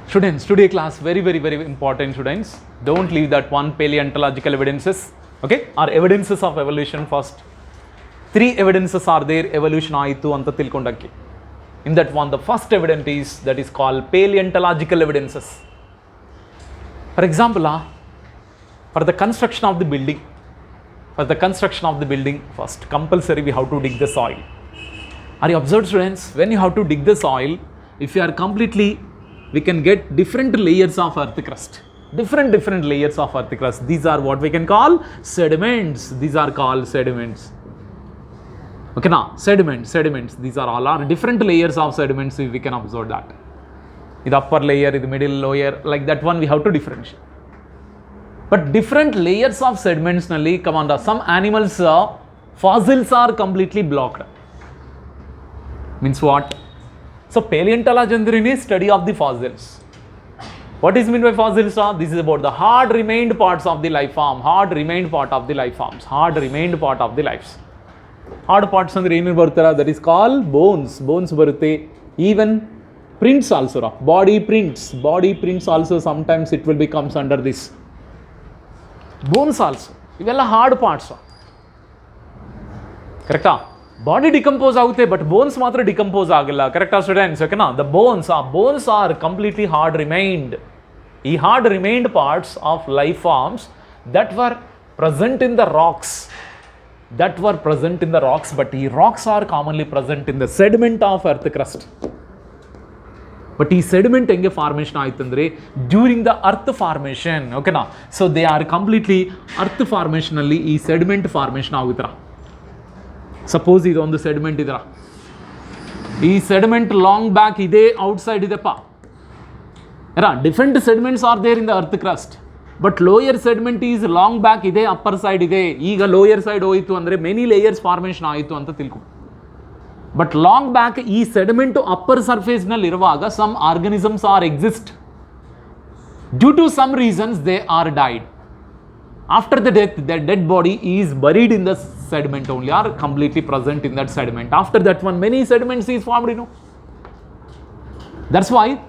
Students, today class very important, students. Don't leave that one, paleontological evidences. Okay, are evidences of evolution first. 3 evidences are there, evolution aitu anta tilkondakke. In that one, the first evidence is that is called paleontological evidences. For example, for the construction of the building, first compulsory we have to dig the soil. Are you observed, students? When you have to dig the soil, if you are completely, we can get different layers of earth crust. Different layers of earth crust. These are what we can call sediments. These are called sediments. Okay, now sediments. These are all are different layers of sediments. We can observe that. The upper layer, the middle layer, like that one we have to differentiate. But different layers of sediments, come on, some animals, fossils are completely blocked. Means what? So paleontology is study of the fossils. What is meant by fossils? This is about the hard remained parts of the life form. Hard remained part of the lives. Hard parts that is called bones. Bones barutte. Even prints also. Body prints also sometimes it will becomes under this. Bones also. Ivella hard parts. Correct? Body decompose agute, but bones matra decompose agilla. Correct, students? Okay, na? The bones are completely hard remained. These hard remained parts of life forms that were present in the rocks. But the rocks are commonly present in the sediment of earth crust. But this sediment enge formation aitandre during the earth formation. Okay, na? So they are completely earth formationally this sediment formation agutra. Suppose this on the sediment idra. This sediment long back ide outside idepa. Different sediments are there in the earth crust. But lower sediment is long back ide, upper side ide. Eega lower side hoitu andre many layers formation aitu anta tilko. But long back this sediment to upper surface nalli iruvaga some organisms are exist. Due to some reasons they are died. After the death, their dead body is buried in the sediment only, or completely present in that sediment. After that one, many sediments is formed, That's why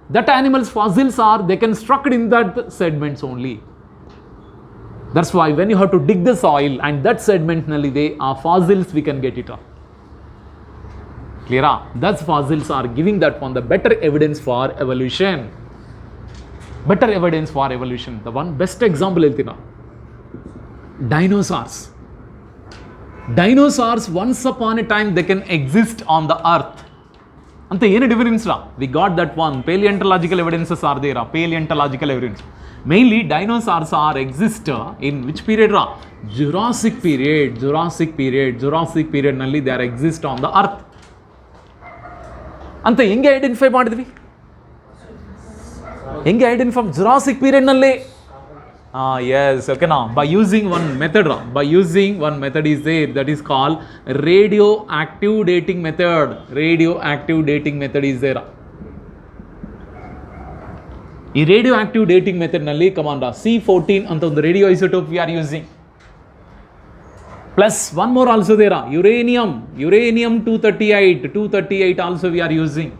that animal's fossils are, they can struck in that sediments only. That's why when you have to dig the soil and that sediment, they are fossils, we can get it up. Clear? Thus fossils are giving that one the better evidence for evolution. The one best example is dinosaurs. Dinosaurs, once upon a time, they can exist on the earth. Ante any difference? We got that one. Paleontological evidences are there. Paleontological evidence. Mainly, dinosaurs are exist in which period? Jurassic period nalli they are exist on the earth. Ante inge identify madidvi? Inge identify Jurassic period nalli? Yes, okay, now by using one method is there, that is called radioactive dating method. Radioactive dating method is there. This radioactive dating method nalli come on, C14 anta the radioisotope we are using. Plus one more also there, uranium 238 also we are using.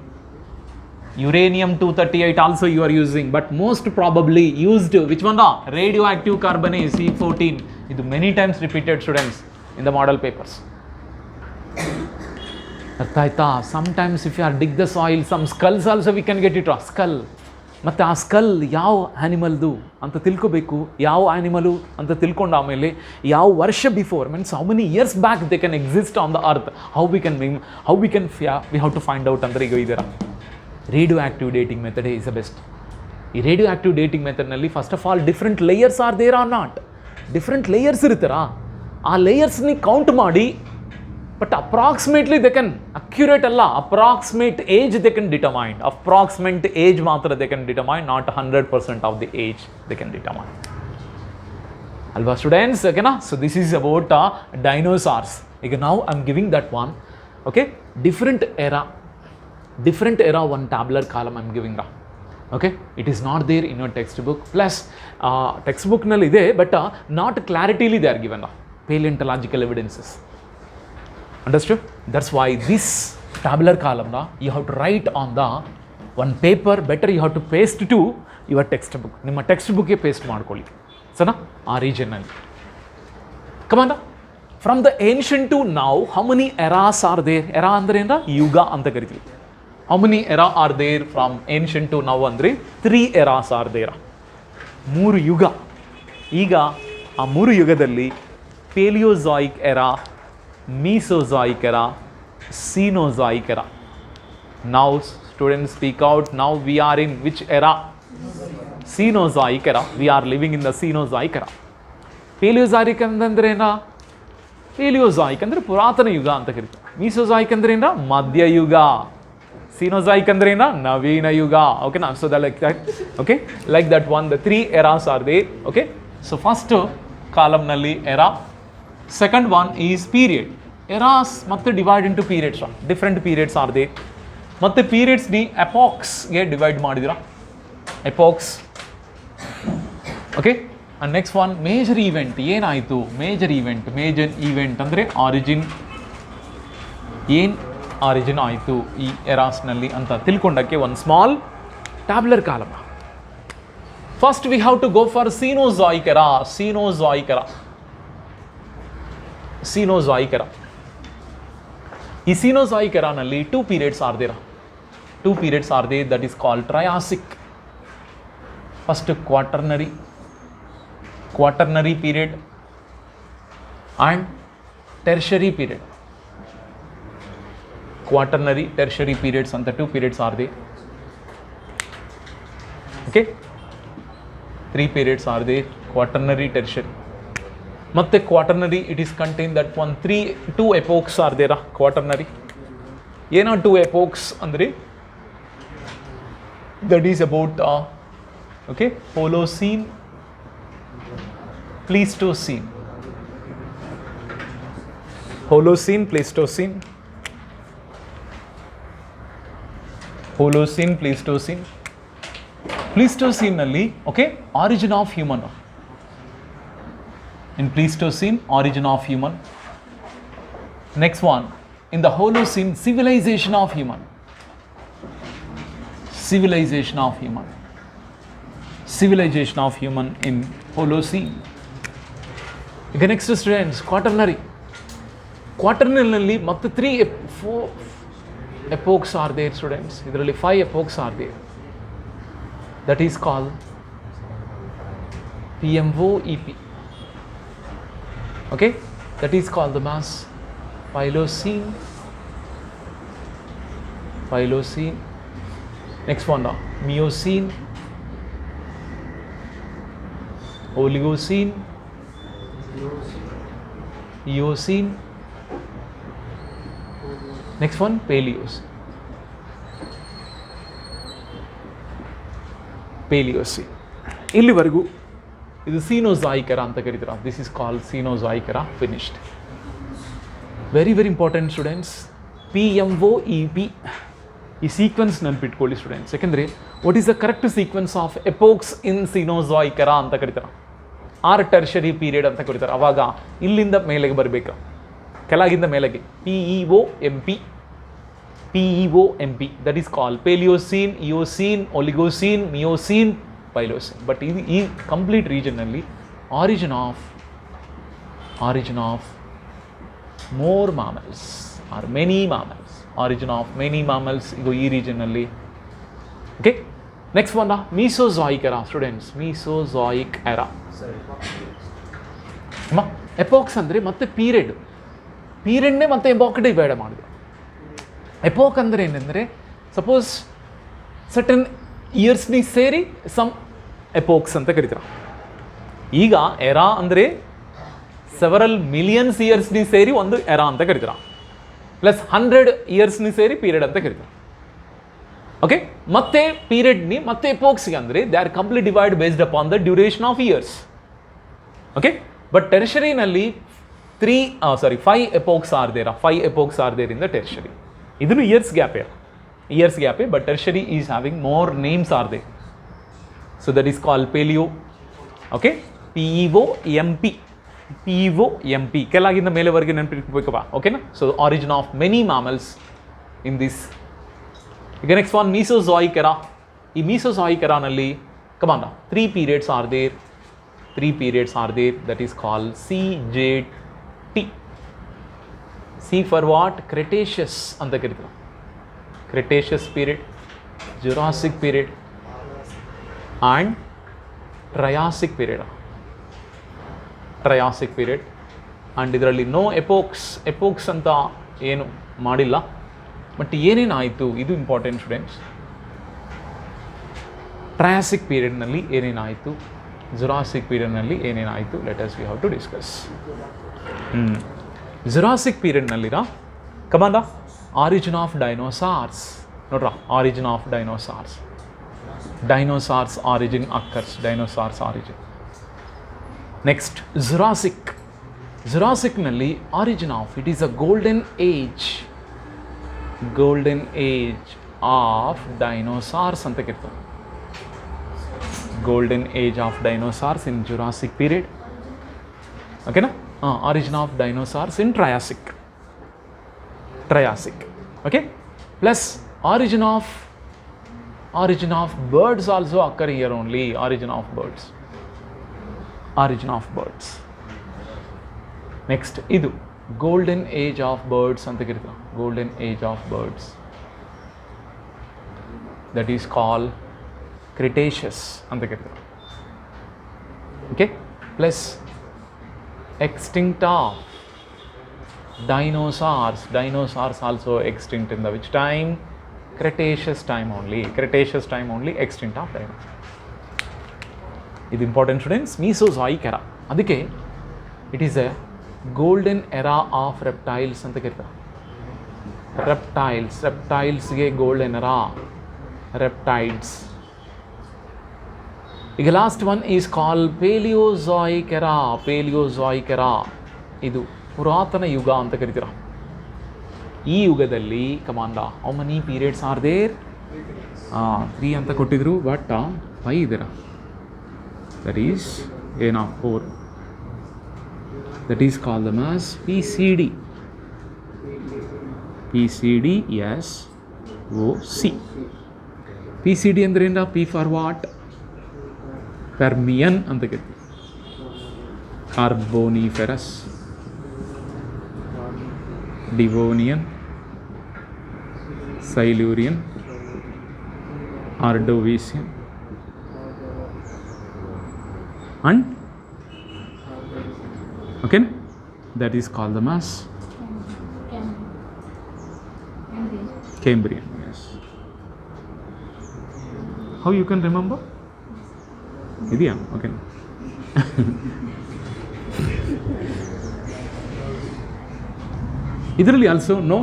Uranium 238 also you are using, but most probably used which one? Radioactive carbonate C14. It is many times repeated, students, in the model papers. Sometimes if you are dig the soil, some skulls also we can get it. Skull. ಮತ್ತೆ ಆ skull ಯಾವ ಆ್ಯನಿಮಲ್ದು ಅಂತ ತಿಳ್ಕೋಬೇಕು. ಯಾವ ಆ್ಯನಿಮಲು ಅಂತ ತಿಳ್ಕೊಂಡು ಆಮೇಲೆ ಯಾವ ವರ್ಷ before means how many years back they can exist on the earth, we have to find out ಅಂದರೆ ಈಗ ಇದರ radio dating method is the best. ಈ ರೇಡಿಯೋ ಡೇಟಿಂಗ್ ಮೆಥಡ್ನಲ್ಲಿ first of all different layers are there or not. Different layers ಇರ್ತಾರ, ಆ ಲೇಯರ್ಸ್ನಿ count ಮಾಡಿ but approximately they can accurate alla approximate age they can determine, approximate age matra they can determine, not 100% of the age they can determine. Alva students, okay na? So this is about dinosaurs. Okay, now I'm giving that one. Okay, different era one tabular column I'm giving ra. Okay, it is not there in your textbook, plus textbook nalli ide but not clarityly they are given ra. Paleontological evidences. Understood? That's why this tabular column you have to write on the one paper better you have to paste to your text book. ನಿಮ್ಮ text ಬುಕ್ಗೆ paste ಮಾಡ್ಕೊಳ್ಳಿ ಸನಾ ಆ ರೀಜನಲ್ಲಿ. Come on from the ancient to now how many eras are there? Era ಅಂದರೆ ಏನ? ಯುಗ ಅಂತ ಕರಿತೀವಿ. How many era are there from ancient to now ಅಂದರೆ 3 ಎರಾಸ್ ಆರ್ ದೇರ. 3 ಯುಗ. ಈಗ ಆ 3 ಯುಗದಲ್ಲಿ Palaeozoic era, Mesozoic era, Cenozoic era. Now students speak out. Now we are in which era? Cenozoic era. We are living in the Cenozoic era. Paleozoic ಅಂದ್ರೆ ಏನ? Paleozoic ಅಂದ್ರೆ ಪುರಾತನ ಯುಗ ಅಂತ ಕರೀತಾರೆ. Mesozoic ಅಂದ್ರೆ ಏನ? ಮಧ್ಯ ಯುಗ. Cenozoic ಅಂದ್ರೆ ಏನ? ನವೀನ ಯುಗ. Okay na? So that like that. Okay, like that one. The 3 eras are there. Okay, so first column ನಲ್ಲಿ era. Second one is period. Eras ಮತ್ತೆ divide into periods. Different periods are there. ಮತ್ತು ಪೀರಿಯಡ್ಸ್ನಿ ಎಪಾಕ್ಸ್ಗೆ divide ಮಾಡಿದಿರಾ, epochs. Okay, and next one major event. ಏನಾಯಿತು major event? Major event ಅಂದರೆ origin. ಏನು origin ಆಯಿತು ಈ ಎರಾಸ್ನಲ್ಲಿ ಅಂತ ತಿಳ್ಕೊಂಡಕ್ಕೆ ಒಂದು small tabular column. First we have to go for Cenozoic era. Cenozoic era. Cenozoic era. ಈ ಸೀನೋಜಾಯಿಕ್ ಎರಾನಲ್ಲಿ 2 periods are there. 2 periods are there, that is called Triassic. First quaternary period and tertiary period. Quaternary, tertiary periods and the 2 periods are there. Okay, 3 periods are there, quaternary, tertiary. ಮತ್ತೆ Quaternary, it is contain that one 2 epochs are there. Quaternary ಏನೋ 2 epochs ಅಂದರೆ that is about okay Holocene, Pleistocene. Holocene, Pleistocene, Holocene, Pleistocene. ಪ್ಲೀಸ್ಟೋಸೀನ್ನಲ್ಲಿ okay origin of human. In Pleistocene, origin of human. Next one, in the Holocene, civilization of human. Civilization of human. Civilization of human in Holocene. Okay, next students, quaternary. Quaternary ಮತ್ತೆ 4 epochs are there students. ಇದರಲ್ಲಿ 5 epochs are there. That is called PMOEP. Okay, that is called the mass Paleocene. Paleocene. Next one now, Miocene, Oligocene, Eocene. Next one, Paleocene. Paleocene. ಇಲ್ಲಿವರೆಗೂ ಇದು Cenozoic era ಅಂತ ಕರೀತೀರ. This is called Cenozoic era. Finished. Very very important students. PMOEP ಈ sequence ನೆನಪಿಟ್ಕೊಳ್ಳಿ students. ಯಾಕೆಂದರೆ what is the correct sequence of epochs in Cenozoic era ಅಂತ ಕರೀತಾರೆ. R tertiary period ಅಂತ ಕರೀತಾರೆ. ಅವಾಗ ಇಲ್ಲಿಂದ ಮೇಲೆಗೆ ಬರಬೇಕು, ಕೆಳಗಿಂದ ಮೇಲೆಗೆ. PEOMP. PEOMP. That is called Paleocene, Eocene, Oligocene, Miocene, Paleocene. But ಈ ಕಂಪ್ಲೀಟ್ ರೀಜನ್ನಲ್ಲಿ origin of more mammals are many mammals. Origin of many mammals ಇದು ಈ ರೀಜನ್ನಲ್ಲಿ. Okay, next one Mesozoic era students. Mesozoic era. Epochs ಅಂದರೆ ಮತ್ತೆ ಪೀರಿಯಡ್ನೇ ಮತ್ತೆ epoch divide ಮಾಡಿದ್ರು. Epoch ಅಂದರೆ ಏನಂದರೆ ಸಪೋಸ್ ಸರ್ಟನ್ ಇಯರ್ಸ್ನಿ ಸೇರಿ ಸಮ್ ಎಪೋಕ್ಸ್ ಅಂತ ಕರೀತಾರೆ. ಈಗ ಎರಾ ಅಂದರೆ ಸೆವರಲ್ ಮಿಲಿಯನ್ಸ್ ಇಯರ್ಸ್ನಿ ಸೇರಿ ಒಂದು ಎರಾ ಅಂತ ಕರೀತಾರೆ. ಪ್ಲಸ್ 100 ಇಯರ್ಸ್ನಿ ಸೇರಿ ಪೀರಿಯಡ್ ಅಂತ ಕರೀತಾರೆ. ಓಕೆ, ಮತ್ತೆ ಪೀರಿಯಡ್ನಿ ಮತ್ತೆ ಎಪೋಕ್ಸ್ಗೆ ಅಂದರೆ they are complete divide based upon the duration of years. Okay, but ಟೆರ್ಷರಿನಲ್ಲಿ 5 epochs are there. 5 epochs are there in the Tertiary. ಇದನ್ನು ಇಯರ್ಸ್ ಗ್ಯಾಪೇ, but tertiary is having more names are there. So that is called paleo. Okay, PEOMP. PEOMP. ಕೆಳಗಿಂದ ಮೇಲೆವರೆಗೆ ನೆನಪಿಟ್ಕೋಬೇಕಪ್ಪ. ಓಕೆನಾ? So origin of many mammals in this ಈಗ next one Mesozoic era. ಈ ಮೀಸೋಜಾಯಿಕ್ ಎರಾನಲ್ಲಿ ಕಮಾನ್ 3 periods are there. 3 periods are there, that is called CJT. C for what? Cretaceous ಅಂತ ಕರೀತಾರೆ. Cretaceous period, Jurassic period and Triassic period. Triassic period. And ಇದರಲ್ಲಿ no epochs ಅಂತ ಏನು ಮಾಡಿಲ್ಲ, but ಏನೇನಾಯಿತು ಇದು important students. Triassic ಪೀರಿಯಡ್ನಲ್ಲಿ ಏನೇನಾಯಿತು, ಜುರಾಸಿಕ್ ಪೀರಿಯಡ್ನಲ್ಲಿ ಏನೇನಾಯಿತು, let us we have to discuss. Jurassic ಪೀರಿಯಡ್ನಲ್ಲಿರ ಕಮಾಂದ ಆರಿಜಿನ್ ಆಫ್ ಡೈನೋಸಾರ್ಸ್ ನೋಡ್ರ, origin of dinosaurs origin occurs, dinosaurs origin. Next ಜುರಾಸಿಕ್ನಲ್ಲಿ origin of it is a golden age of dinosaurs ಅಂತ ಕರೀತಾರೆ. Golden age of dinosaurs in Jurassic period. ಓಕೆನಾ? Origin of dinosaurs in Triassic. Okay, plus origin of birds also occur here only. Origin of birds. Next ಇದು golden age of birds ಅಂತ ಕರೀತಾರೆ. Golden age of birds, that is call Cretaceous ಅಂತ ಕರೀತಾರೆ. Okay, plus extinct of dinosaurs also extinct in the which time? Cretaceous time only, extinct of dinosaurs. ಇದು important students. Mesozoic era, ಅದಕ್ಕೆ it is a golden era of reptiles ಅಂತ ಕರೀತಾರೆ. ರೆಪ್ಟೈಲ್ಸ್ಗೆ golden era, reptiles. ಈಗ last one is call Paleozoic era. ಇದು ಪುರಾತನ ಯುಗ ಅಂತ ಕರಿತೀರ. ಈ ಯುಗದಲ್ಲಿ ಕಮಾಂಡ how many periods are there? 3 ಅಂತ ಕೊಟ್ಟಿದ್ರು, ಬಟ್ 5 ಇದರ. That is 4. That is call them as PCD. PCD ಅಂದ್ರೆ ಏನ? P for what? ಪರ್ಮಿಯನ್ ಅಂತ ಕರಿತೀವಿ. ಕಾರ್ಬೋನಿಫೆರಸ್, Devonian, Silurian, Ordovician and okay, that is called the mass Cambrian. Yes. How you can remember? Idea, okay. ಇದರಲ್ಲಿ also no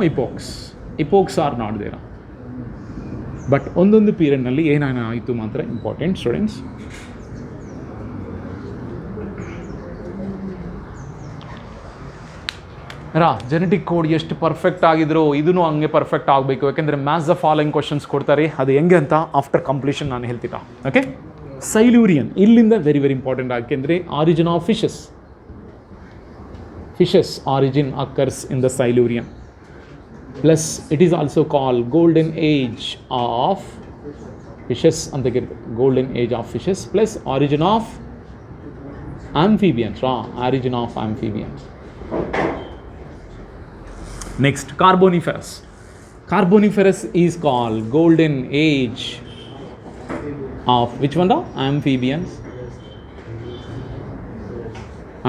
epochs are not there. But ಒಂದೊಂದು ಪೀರಿಯಡ್ನಲ್ಲಿ ಏನಾಯಿತು ಮಾತ್ರ important students. Genetic code ಎಷ್ಟು perfect ಆಗಿದ್ರು ಇದೂ ಹಂಗೆ ಪರ್ಫೆಕ್ಟ್ ಆಗಬೇಕು. ಯಾಕೆಂದರೆ ಮ್ಯಾಥ್ಸ್ ದ ಫಾಲೋಯಿಂಗ್ ಕ್ವಶನ್ಸ್ ಕೊಡ್ತಾರೆ, ಅದು ಹೆಂಗೆ ಅಂತ ಆಫ್ಟರ್ ಕಂಪ್ಲೀಷನ್ ನಾನು ಹೇಳ್ತೀರಾ. ಓಕೆ, ಸೈಲ್ಯೂರಿಯನ್ ಇಲ್ಲಿಂದ ವೆರಿ ಇಂಪಾರ್ಟೆಂಟ್. ಯಾಕೆಂದರೆ origin of fishes origin occurs in the Silurian. Plus it is also called golden age of fishes and the golden age of fishes, plus origin of amphibians. Next, carboniferous is called golden age of which one? The amphibians.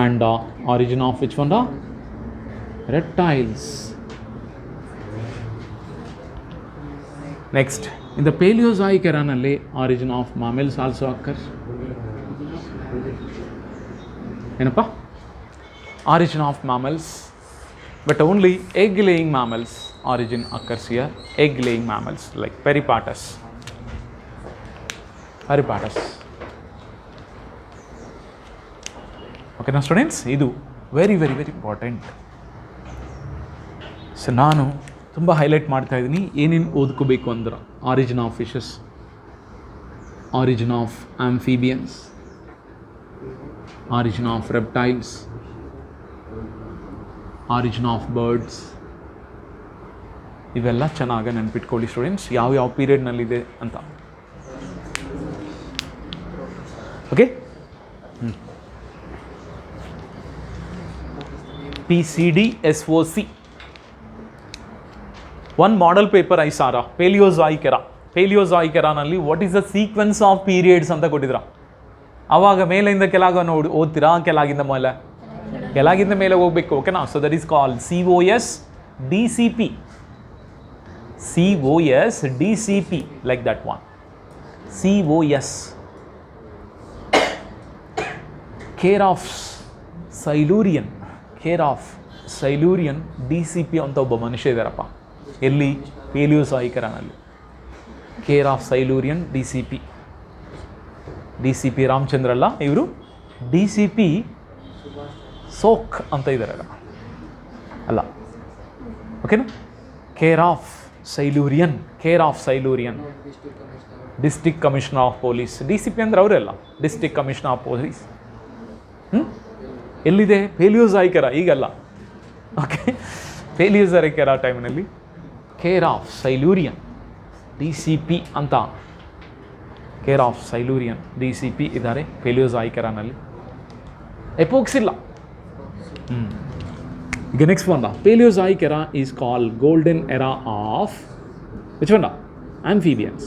And origin of which one? The reptiles. Next, in the Paleozoic era nalli origin of mammals also occurs. Enappa? Origin of mammals, but only egg laying mammals origin occurs here. Egg laying mammals like Peripatus. ಓಕೆನಾ students? ಇದು very important. So ನಾನು ತುಂಬ highlight ಮಾಡ್ತಾ ಇದ್ದೀನಿ ಏನೇನು ಓದ್ಕೋಬೇಕು ಅಂದ್ರೆ: origin of fishes, origin of amphibians, origin of reptiles, origin of birds. ಇವೆಲ್ಲ ಚೆನ್ನಾಗಿ ನೆನ್ಪಿಟ್ಕೊಳ್ಳಿ ಸ್ಟೂಡೆಂಟ್ಸ್, ಯಾವ ಪೀರಿಯಡ್ನಲ್ಲಿದೆ ಅಂತ. Okay, PCDSOC, one model paper ಐಸಾರ ಪೇಲಿಯೋಜಾಯಿಕ್ ಎರಾ. ಪೇಲಿಯೋಜಾಯಿಕ್ ಎರಾನಲ್ಲಿ what is the sequence of periods ಅಂತ ಕೊಟ್ಟಿದ್ರ. ಆವಾಗ ಮೇಲಿಂದ ಕೆಳಗೆ ನೋಡಿ ಓದ್ತೀರಾ, ಕೆಳಗಿಂದ ಮೇಲೆ ಹೋಗ್ಬೇಕು. ಓಕೆನಾ? So that is called COS DCP, like that one. COS, care of Silurian DCP ಅಂತ ಒಬ್ಬ ಮನುಷ್ಯ ಇದ್ದಾರಪ್ಪ. ಎಲ್ಲಿ? ಪೇಲಿಯೋಜಾಯಿಕ್ ಎರಾನಲ್ಲಿ. Care of Silurian DCP Ramachandra ಅಲ್ಲ, ಇವರು DCP ಸೋಕ್ ಅಂತ ಇದ್ದಾರೆ ಅಲ್ಲ. ಓಕೆನಾ? Care of Silurian district commissioner of police. DCP ಅಂದರೆ ಅವರೆಲ್ಲ ಡಿಸ್ಟ್ರಿಕ್ಟ್ ಕಮಿಷನರ್ ಆಫ್ ಪೊಲೀಸ್. ಎಲ್ಲಿದೆ? ಪೇಲಿಯೋಜಾಯಿಕ್ ಎರಾ, ಈಗಲ್ಲ. ಓಕೆ, ಪೇಲಿಯೋಜಾಯಿಕ್ ಎರಾ ಟೈಮ್ನಲ್ಲಿ ಕೇರ್ ಆಫ್ ಸೈಲೂರಿಯನ್ DCP ಅಂತ, ಕೇರ್ ಆಫ್ ಸೈಲೂರಿಯನ್ DCP ಇದ್ದಾರೆ ಪೇಲಿಯೋಜಾಯಿಕ್ ಎರಾನಲ್ಲಿ. ಎಪೋಕ್ಸ್ ಇಲ್ಲ. ಈಗ ನೆಕ್ಸ್ಟ್ ಬಂದ Paleozoic era is called golden era of which ಬಂದ? Amphibians.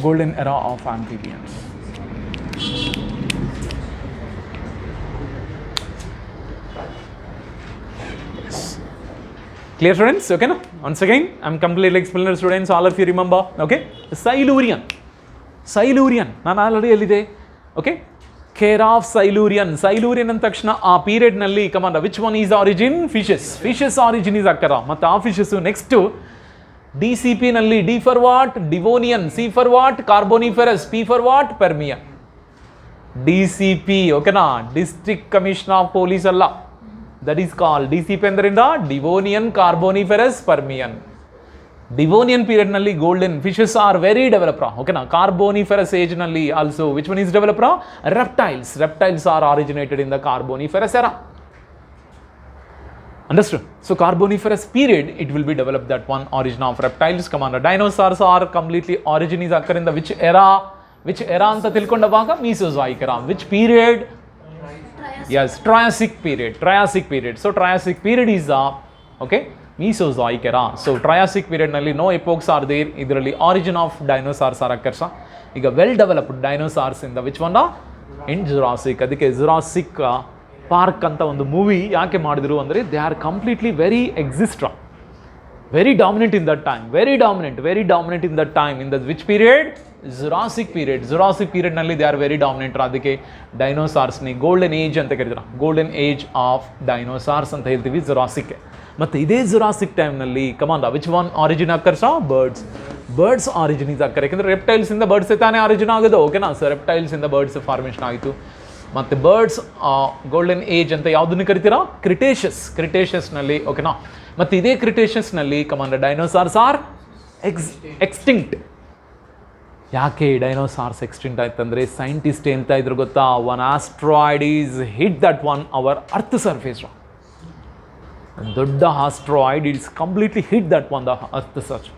Golden era of amphibians. Yes. Clear students? Okay, no? Once again, I'm completely explaining students, all of you remember. Okay? Silurian. ನಾನು already ಎಲ್ಲಿದೆ? Okay, care of Silurian ಅಂದ ತಕ್ಷಣ ಆ ಪೀರಿಯಡ್ನಲ್ಲಿ ಕಮಾಂಡ which one is origin? Fishes origin is ಅಕ್ಕರ. ಮತ್ತು ಆ ಫಿಶಸ್ಸು ನೆಕ್ಸ್ಟು DCPನಲ್ಲಿ D for what? Devonian. C for what? Carboniferous. P for what? Permian. DCP, ಓಕೆನಾ? ಡಿಸ್ಟ್ರಿಕ್ಟ್ ಕಮಿಷನರ್ ಆಫ್ ಪೊಲೀಸ್ ಅಲ್ಲ. ದಟ್ ಈಸ್ ಕಾಲ್ಡ್ DCP ಅಂದ್ರಿಂದ ಡಿವೋನಿಯನ್, ಕಾರ್ಬೋನಿಫೆರಸ್, ಪರ್ಮಿಯನ್. ಡಿವೋನಿಯನ್ ಪೀರಿಯಡ್ನಲ್ಲಿ golden fishes are very ಡೆವಲಪ್ರಾ. ಓಕೆನಾ? Carboniferous ಏಜ್ನಲ್ಲಿ also which one is ಡೆವಲಪ್ರಾ? Reptiles are originated in the ಕಾರ್ಬೋನಿಫೆರಸ್ era. Understood? So Carboniferous period, it will be developed that one, origin of reptiles. Commander, dinosaurs are completely origin is occur in the which era? Which era anta tilkondaವಾಗ? Mesozoic era. Which period? Yes, Triassic period. So Triassic period is okay, Mesozoic era. So Triassic period ನಲ್ಲಿ no epochs are there. ಇದರಲ್ಲಿ origin of dinosaurs are occurs. ಈಗ well developed dinosaurs in the which one? In Jurassic. ಅದಕ್ಕೆ Jurassic park ಅಂತ ಒಂದು movie ಯಾಕೆ ಮಾಡಿದ್ರು ಅಂದರೆ they are completely very dominant in that time, very dominant in that time. In the which period? Jurassic ಪೀರಿಯಡ್ನಲ್ಲಿ they are very dominant. ಅದಕ್ಕೆ ಡೈನೋಸಾರ್ಸ್ನಿ golden age ಅಂತ ಕರೀತಾರೆ. ಗೋಲ್ಡನ್ ಏಜ್ ಆಫ್ ಡೈನೋಸಾರ್ಸ್ ಅಂತ ಹೇಳ್ತೀವಿ ಜುರಾಸಿಕ್ಗೆ. ಮತ್ತು ಇದೇ ಜುರಾಸಿಕ್ ಟೈಮ್ನಲ್ಲಿ ಕಮಾಂಡ ವಿಚ್ ಒನ್ ಆರಿಜಿನ್ ಅಕ್ಕರ್ಸ? Birds origin is occur. ಯಾಕೆಂದರೆ ರೆಪ್ಟೈಲ್ಸಿಂದ ಬರ್ಡ್ಸ್ ತಾನೇ ಆರಿಜಿನ್ ಆಗೋದು. ಓಕೆನಾ? ಸೊ ರೆಪ್ಟೈಲ್ಸಿಂದ ಬರ್ಡ್ಸ್ ಫಾರ್ಮೇಷನ್ ಆಯಿತು. ಮತ್ತು ಬರ್ಡ್ಸ್ ಗೋಲ್ಡನ್ ಏಜ್ ಅಂತ ಯಾವುದನ್ನು ಕರಿತೀರಾ? ಕ್ರಿಟೇಷಸ್ನಲ್ಲಿ. ಓಕೆನಾ? ಮತ್ತು ಇದೇ ಕ್ರಿಟೇಷಸ್ನಲ್ಲಿ ಕಮಾಂಡ ಡೈನೋಸಾರ್ಸ್ ಆರ್ ಎಕ್ಸ್ಟಿಂಕ್ಟ್. ಯಾಕೆ ಡೈನೋಸಾರ್ಸ್ ಎಕ್ಸ್ಟಿಂಕ್ಟ್ ಆಯ್ತಂದರೆ ಸೈಂಟಿಸ್ಟ್ ಹೇಳ್ತಾ ಇದ್ರು ಗೊತ್ತಾ? One asteroid is hit that one our earth surface. ದೊಡ್ಡ asteroid it's completely hit that one the earth surface.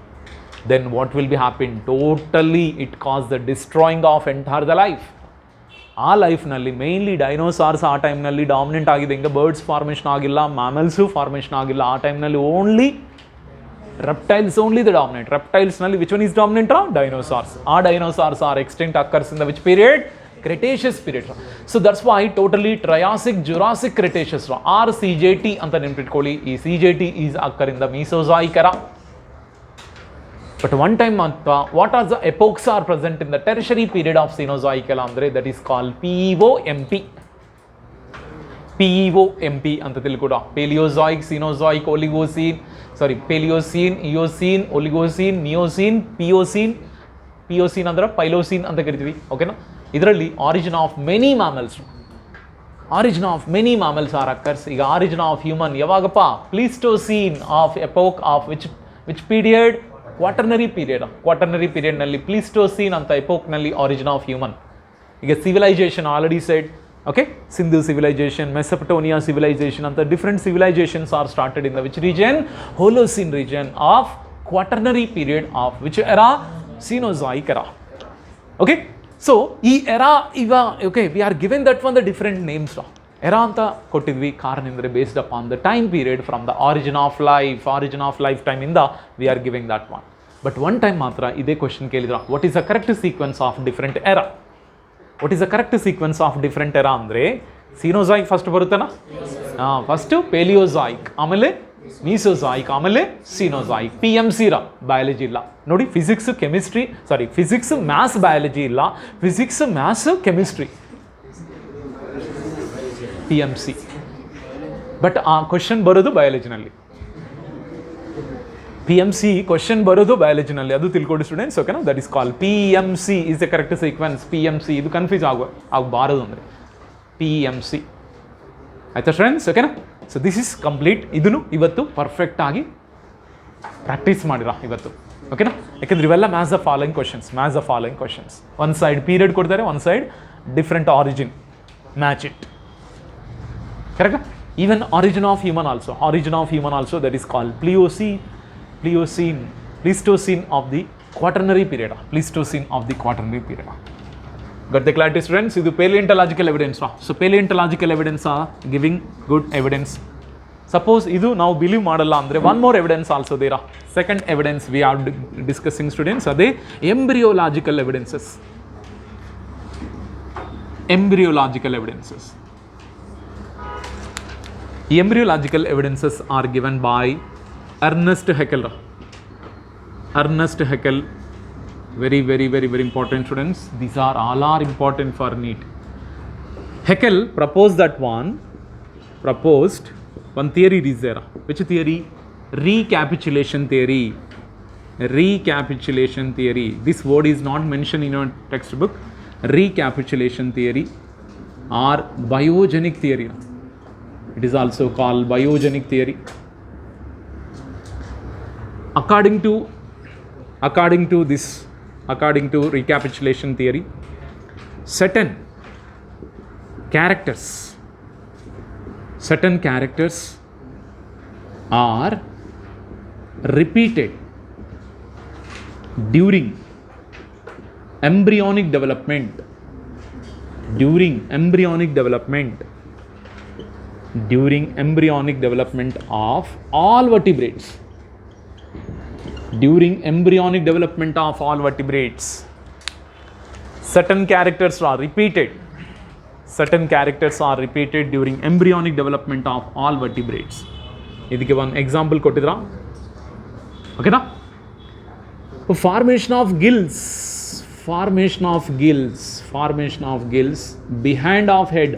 Then what will be happen? Totally it cause the destroying of entire the life. ಆ ಲೈಫ್ನಲ್ಲಿ mainly dinosaurs ಆ ಟೈಮ್ನಲ್ಲಿ dominant ಆಗಿದೆ. ಹಿಂಗೆ birds formation ಆಗಿಲ್ಲ, ಮ್ಯಾಮಲ್ಸು formation ಆಗಿಲ್ಲ. ಆ ಟೈಮ್ನಲ್ಲಿ only reptiles only the dominant. ರೆಪ್ಟೈಲ್ಸ್ನಲ್ಲಿ which one is dominant? Dinosaurs. ಆ dinosaurs are extinct occurs in the which period? Cretaceous period. So that's why totally Triassic, Jurassic, Cretaceous are CJT ಅಂತ ನೆನ್ಪಿಟ್ಕೊಳ್ಳಿ. ಈ CJT is occur in the Mesozoic era. But one time, what are the epochs are present in the tertiary period of Cenozoic era? That is called PEOMP. ಅಂತ ತಿಳ್ಕೊಡ. Paleozoic, Cenozoic, Oligocene, Paleocene, Eocene, Oligocene, Miocene, Pliocene ಅಂದ್ರೆ Pylocene ಅಂತ ಕರಿತೀವಿ. ಓಕೆನಾ? ಇದರಲ್ಲಿ origin of many mammals are occurs. ಈಗ origin of human ಯಾವಾಗಪ್ಪ? Pleistocene of epoch of which period? Quaternary ಪೀರಿಯಡ್ನಲ್ಲಿ Pleistocene ಅಂತ ಎಪೋಕ್ನಲ್ಲಿ ಆರಿಜಿನ್ ಆಫ್ ಹ್ಯೂಮನ್. ಈಗ civilization already said Okay, Sindhu civilization, Mesopotamia civilization, and the different civilizations are started in the which region? Holocene region of quaternary period of which era? Cenozoic era. Okay, so ಈ era ಇವ okay, we are given that one the different names. Era ಅಂತ ಕೊಟ್ಟಿದ್ವಿ ಕಾರಣ ಅಂದರೆ based upon the time period from the origin of life time ಇಂದ we are giving that one. But one time ಮಾತ್ರ ಇದೇ question ಕೇಳಿದ್ರ, what is the correct sequence of different era? What is the correct sequence of different era ಅಂದರೆ Cenozoic first ಬರುತ್ತಲ್ಲ, first Paleozoic, ಆಮೇಲೆ Mesozoic, ಆಮೇಲೆ Cenozoic. PMC ಇರ biology ಇಲ್ಲ ನೋಡಿ, physics chemistry physics maths biology ಇಲ್ಲ, physics maths chemistry PMC. But ಆ question ಬರೋದು ಬಯಾಲಜಿನಲ್ಲಿ, PMC ಕ್ವಶನ್ ಬರೋದು ಬಯಾಲಜಿನಲ್ಲಿ, ಅದು ತಿಳ್ಕೊಡಿ ಸ್ಟೂಡೆಂಟ್ಸ್. ಓಕೆನಾ, that is call PMC is the correct sequence. PMC ಇದು ಕನ್ಫ್ಯೂಸ್ ಆಗಬಾರದು ಅಂದರೆ PMC. ಆಯ್ತಾ ಸ್ಟೂಡೆಂಟ್ಸ್? ಓಕೆನಾ, ಸೊ ದಿಸ್ ಇಸ್ ಕಂಪ್ಲೀಟ್. ಇದನ್ನು ಇವತ್ತು ಪರ್ಫೆಕ್ಟ್ ಆಗಿ ಪ್ರಾಕ್ಟೀಸ್ ಮಾಡಿರ ಇವತ್ತು. ಓಕೆನಾ, ಯಾಕೆಂದ್ರೆ ಇವೆಲ್ಲ maths the following questions. One side period ಕೊಡ್ತಾರೆ, one side different origin, match it. ಕರೆಕ್ಟಾ? Even origin of human also that is called Pleistocene of the quaternary period. Got the clarity students? This is paleontological evidence. So paleontological evidence are giving good evidence. Suppose idu now believe madalla andre one more evidence also there. Second evidence we are discussing students, ade embryological evidences. Embryological evidences are given by Ernest Haeckel. Very important students. These are all are important for NEET. Haeckel proposed one theory is there. Which theory? Recapitulation theory. This word is not mentioned in your textbook. Recapitulation theory or biogenic theory. It is also called biogenic theory. According to recapitulation theory, certain characters are repeated during embryonic development of all vertebrates. Certain characters are repeated during embryonic development of all vertebrates. ಇದಕ್ಕೆ ಒಂದು example ಕೊಟ್ಟಿದ್ರಾ? ಓಕೆನಾ? Formation of gills behind of head.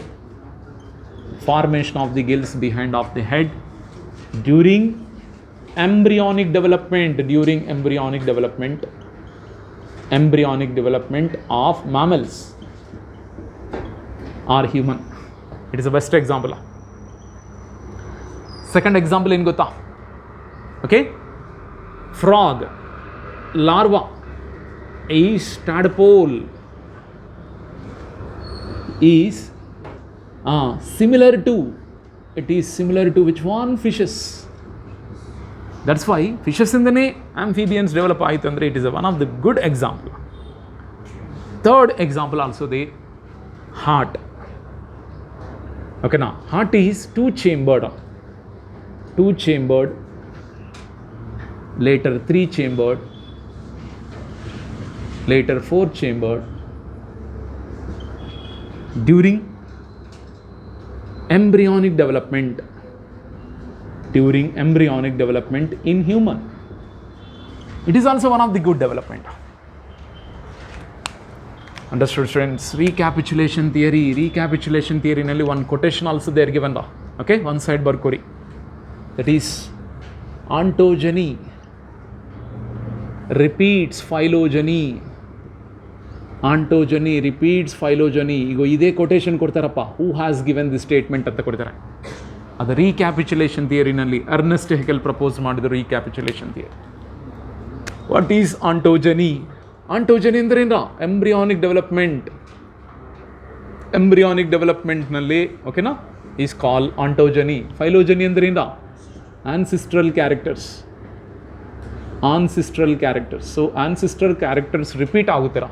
Formation of the gills behind of the head during embryonic development of mammals or human. It is the best example. Second example ಏನು ಗೊತ್ತಾ? Okay, frog larva is tadpole is similar to which one? Fishes. That's why fishes ಇಂದನೇ amphibians develop ಆಯಿತು ಅಂದರೆ it is one of the good example. Third example also the heart. Okay, now heart is two chambered, later 3 chambered, later 4 chambered during embryonic development in human. It is also one of the good development. Understood students? Recapitulation theory nalli one quotation also they are given. Okay, one side barkori, that is ontogeny repeats phylogeny. ಈಗ ಇದೇ quotation ಕೊಡ್ತಾರಪ್ಪ, who has given the statement ಅಂತ ಕೊಡ್ತಾರೆ. ಅದು recapitulation ಥಿಯರಿನಲ್ಲಿ Ernest Haeckel propose ಮಾಡಿದ್ರು recapitulation theory. What is ontogeny? Ontogeny ಅಂದ್ರೆ ಏನ್ರ? ಎಂಬ್ರಿಯಾನಿಕ್ ಡೆವಲಪ್ಮೆಂಟ್ ಎಂಬ್ರಿಯಾನಿಕ್ ಡೆವಲಪ್ಮೆಂಟ್ನಲ್ಲಿ ಓಕೆನಾ ಈಸ್ ಕಾಲ್ ಆಂಟೋಜನಿ. ಫೈಲೋಜನಿ ಅಂದ್ರಿಂದ ancestral characters. So ancestral characters repeat ಆಗುತ್ತೀರ.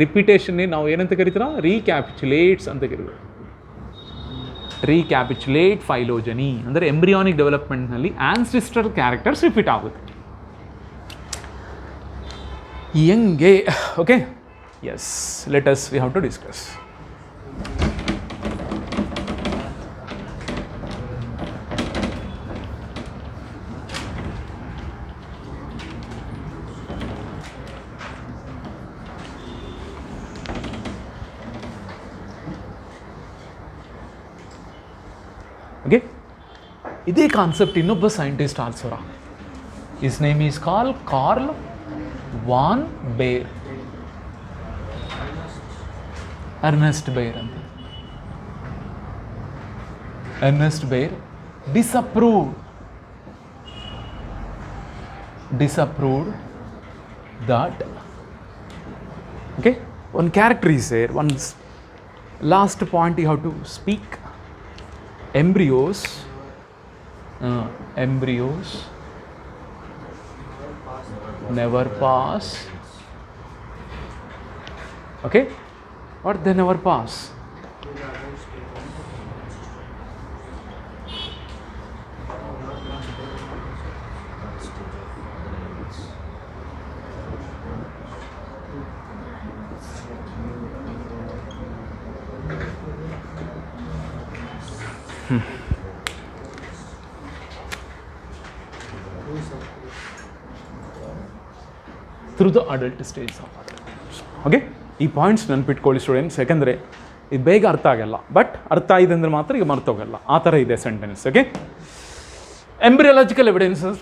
ರಿಪಿಟೇಷನ್ನೇ ನಾವು ಏನಂತ ಕರಿತೀರ? ರೀಕ್ಯಾಪಿಚುಲೇಟ್ಸ್ ಅಂತ ಕರೀತೀವಿ. ರೀಕ್ಯಾಪಿಚುಲೇಟ್ ಫೈಲೋಜನಿ ಅಂದರೆ ಎಂಬ್ರಿಯಾನಿಕ್ ಡೆವಲಪ್ಮೆಂಟ್ನಲ್ಲಿ ಆನ್ಸಿಸ್ಟ್ರಲ್ ಕ್ಯಾರೆಕ್ಟರ್ಸ್ ರಿಪೀಟ್ ಆಗುತ್ತೆ. ಹೆಂಗೆ? Okay, yes, let us we have to discuss. Okay, ಇದೇ ಕಾನ್ಸೆಪ್ಟ್ ಇನ್ನೊಬ್ಬ ಸೈಂಟಿಸ್ಟ್ ಆಲ್ಸೋರ. His name is Karl von Baer. Ernest Baer ಅಂತ. Ernest Baer disproved that okay, one character is there, one last point you have to speak. Embryos never pass. Okay, what they never pass? Through the adult stage of adulthood. Okay, ಈ points ನೆನ್ಪಿಟ್ಕೊಳ್ಳಿ students, ಯಾಕಂದರೆ ಇದು ಬೇಗ ಅರ್ಥ ಆಗಲ್ಲ, but ಅರ್ಥ ಆಗಿದೆ ಅಂದರೆ ಮಾತ್ರ ಈಗ ಮರ್ತೋಗಲ್ಲ. ಆ ಥರ ಇದೆ sentence. Okay, embryological evidences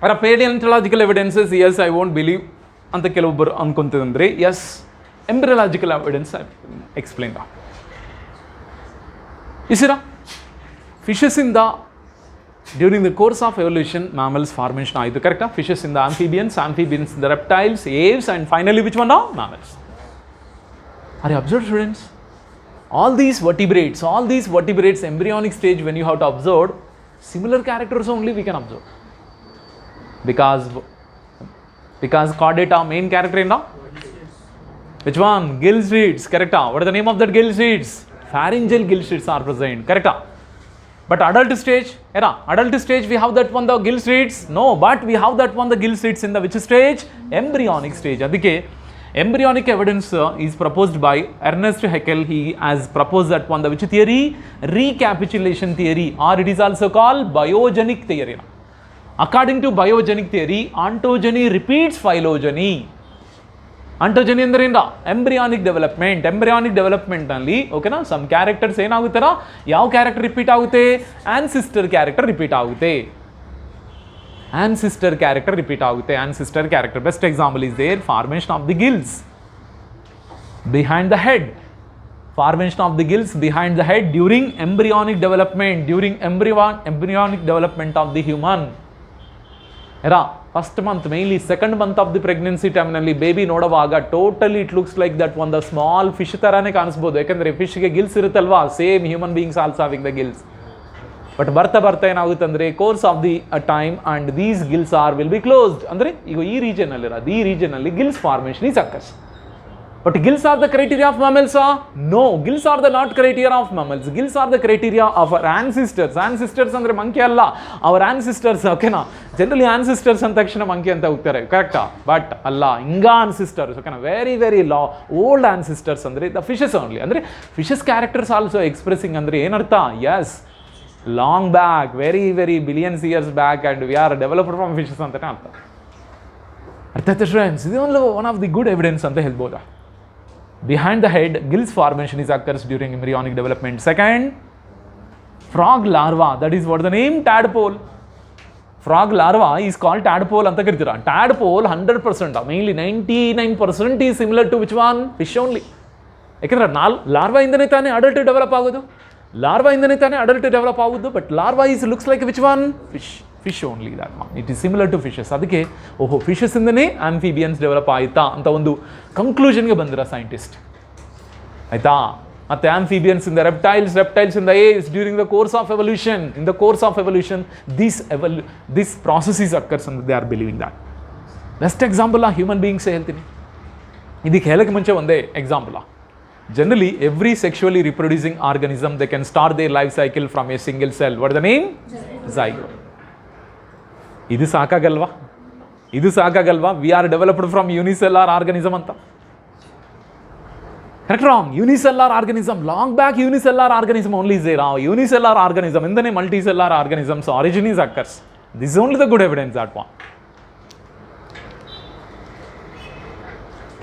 are paleontological evidences. Yes, I won't believe ಅಂತ ಕೆಲವೊಬ್ಬರು ಅನ್ಕೊಂತಂದರೆ, ಎಸ್, ಎಂಬ್ರಿಯಾಲಜಿಕಲ್ ಎವಿಡೆನ್ಸ್ ಎಕ್ಸ್ಪ್ಲೇನ್. ಇಸಿರಾ ಫಿಶಸ್ಸಿಂದ during the course of evolution mammals formation ಆಯಿತು. ಕರೆಕ್ಟಾ? ಫಿಶಸ್ಸಿಂದ amphibians the reptiles, Aves, and finally which one of mammals. Are you observe students? All these vertebrates embryonic stage, when you have to observe, similar characters only we can observe. Because chordata, main character in now? Which one? Gill slits, correct? What is the name of that gill slits? Pharyngeal gill slits are present, correct? But adult stage, we have that one, the gill slits? No, but we have that one, the gill slits in the which stage? Embryonic stage. Adike, embryonic evidence is proposed by Ernest Haeckel. He has proposed that one, the which theory? Recapitulation theory, or it is also called biogenic theory. According to biogenic theory, ontogeny repeats phylogeny. Ontogeny ಅಂದ್ರೇನ? Embryonic development ಅಲ್ಲಿ ಓಕೆನಾ, some characters ಏನಾಗುತ್ತಾರ? ಯಾವ character repeat ಆಗುತ್ತೆ? Ancestor character repeat ಆಗುತ್ತೆ. Ancestor character. Best example is there, formation of the gills behind the head. During embryonic development of the human. First month, mainly second month of the pregnancy terminally, baby nodavaga totally it looks like that one, the small fish tarane kanisbodu. Yakandre fish ge gills irutalva, same human beings also having the gills. But ಬರ್ತಾ ಏನಾಗುತ್ತಂದರೆ course of the time and these gills will be closed. ಅಂದರೆ ಈಗ ಈ ರೀಜನಲ್ಲಿ gills formation is occurs. But gills are the criteria of mammals? No, gills are the not criteria of mammals. Gills are the criteria of our ancestors ಅಂದರೆ monkey ಅಲ್ಲ, our ancestors. ಓಕೆನಾ, generally ancestors ಅಂದ ತಕ್ಷಣ monkey ಅಂತ ಹೋಗ್ತಾರೆ, ಕರೆಕ್ಟಾ? But ಅಲ್ಲ, ಇಂಗಾ ಆನ್ಸಿಸ್ಟರ್ಸ್. ಓಕೆನಾ, ವೆರಿ ಓಲ್ಡ್ ಆನ್ಸಿಸ್ಟರ್ಸ್ ಅಂದರೆ ದ ಫಿಶಸ್ ಓನ್ಲಿ. ಅಂದರೆ ಫಿಶಸ್ ಕ್ಯಾರೆಕ್ಟರ್ಸ್ ಆಲ್ಸೋ ಎಕ್ಸ್ಪ್ರೆಸಿಂಗ್ ಅಂದರೆ ಏನರ್ಥ? Yes, long back, very billions years back, and we are developed from fishes ಅಂತನೇ ಅರ್ಥ. ಅರ್ಥಾತ್ ಫ್ರೆಂಡ್ಸ್, ಇದು one of the good evidence ಅಂತ ಹೇಳ್ಬೋದಾ? Behind the head, gills formation is occurs during embryonic development. Second, frog larva, that is what the name tadpole. Frog larva is called tadpole ಅಂತ ಕರಿತೀರಾ. Tadpole 100%, mainly 99% is similar to which one? Fish only. ಯಾಕಂದ್ರೆ larva ಇಂದನೇ ತಾನೇ adult develop ಆಗೋದು. But larva is looks like which one? Fish only. That one it is similar to fishes. ಅದಕ್ಕೆ fishes ಇಂದನೇ amphibians develop ಆಯಿತಾ ಅಂತ ಒಂದು ಕನ್ಕ್ಲೂಷನ್ಗೆ ಬಂದಿರೋ ಸೈಂಟಿಸ್ಟ್. ಆಯ್ತಾ? ಮತ್ತು amphibians in the reptiles in the Aves during the course of evolution. In the course of evolution this process occurs ಅಂತ they are believing that. Best example human ಬೀಯಿಂಗ್ಸೇ ಹೇಳ್ತೀನಿ. ಇದಕ್ಕೆ ಹೇಳಕ್ಕೆ ಮುಂಚೆ ಒಂದೇ example. Generally every sexually reproducing organism they can start their life cycle from a single cell. What the name? Zygote. ಇದು ಸಾಕಾಗಲ್ವಾ? We are developed from unicellular organism ಅಂತ. Correct wrong? Unicellular organism, long back unicellular organism only is there. Unicellular organism in the multicellular organisms origin is occurs. This is only the good evidence that one.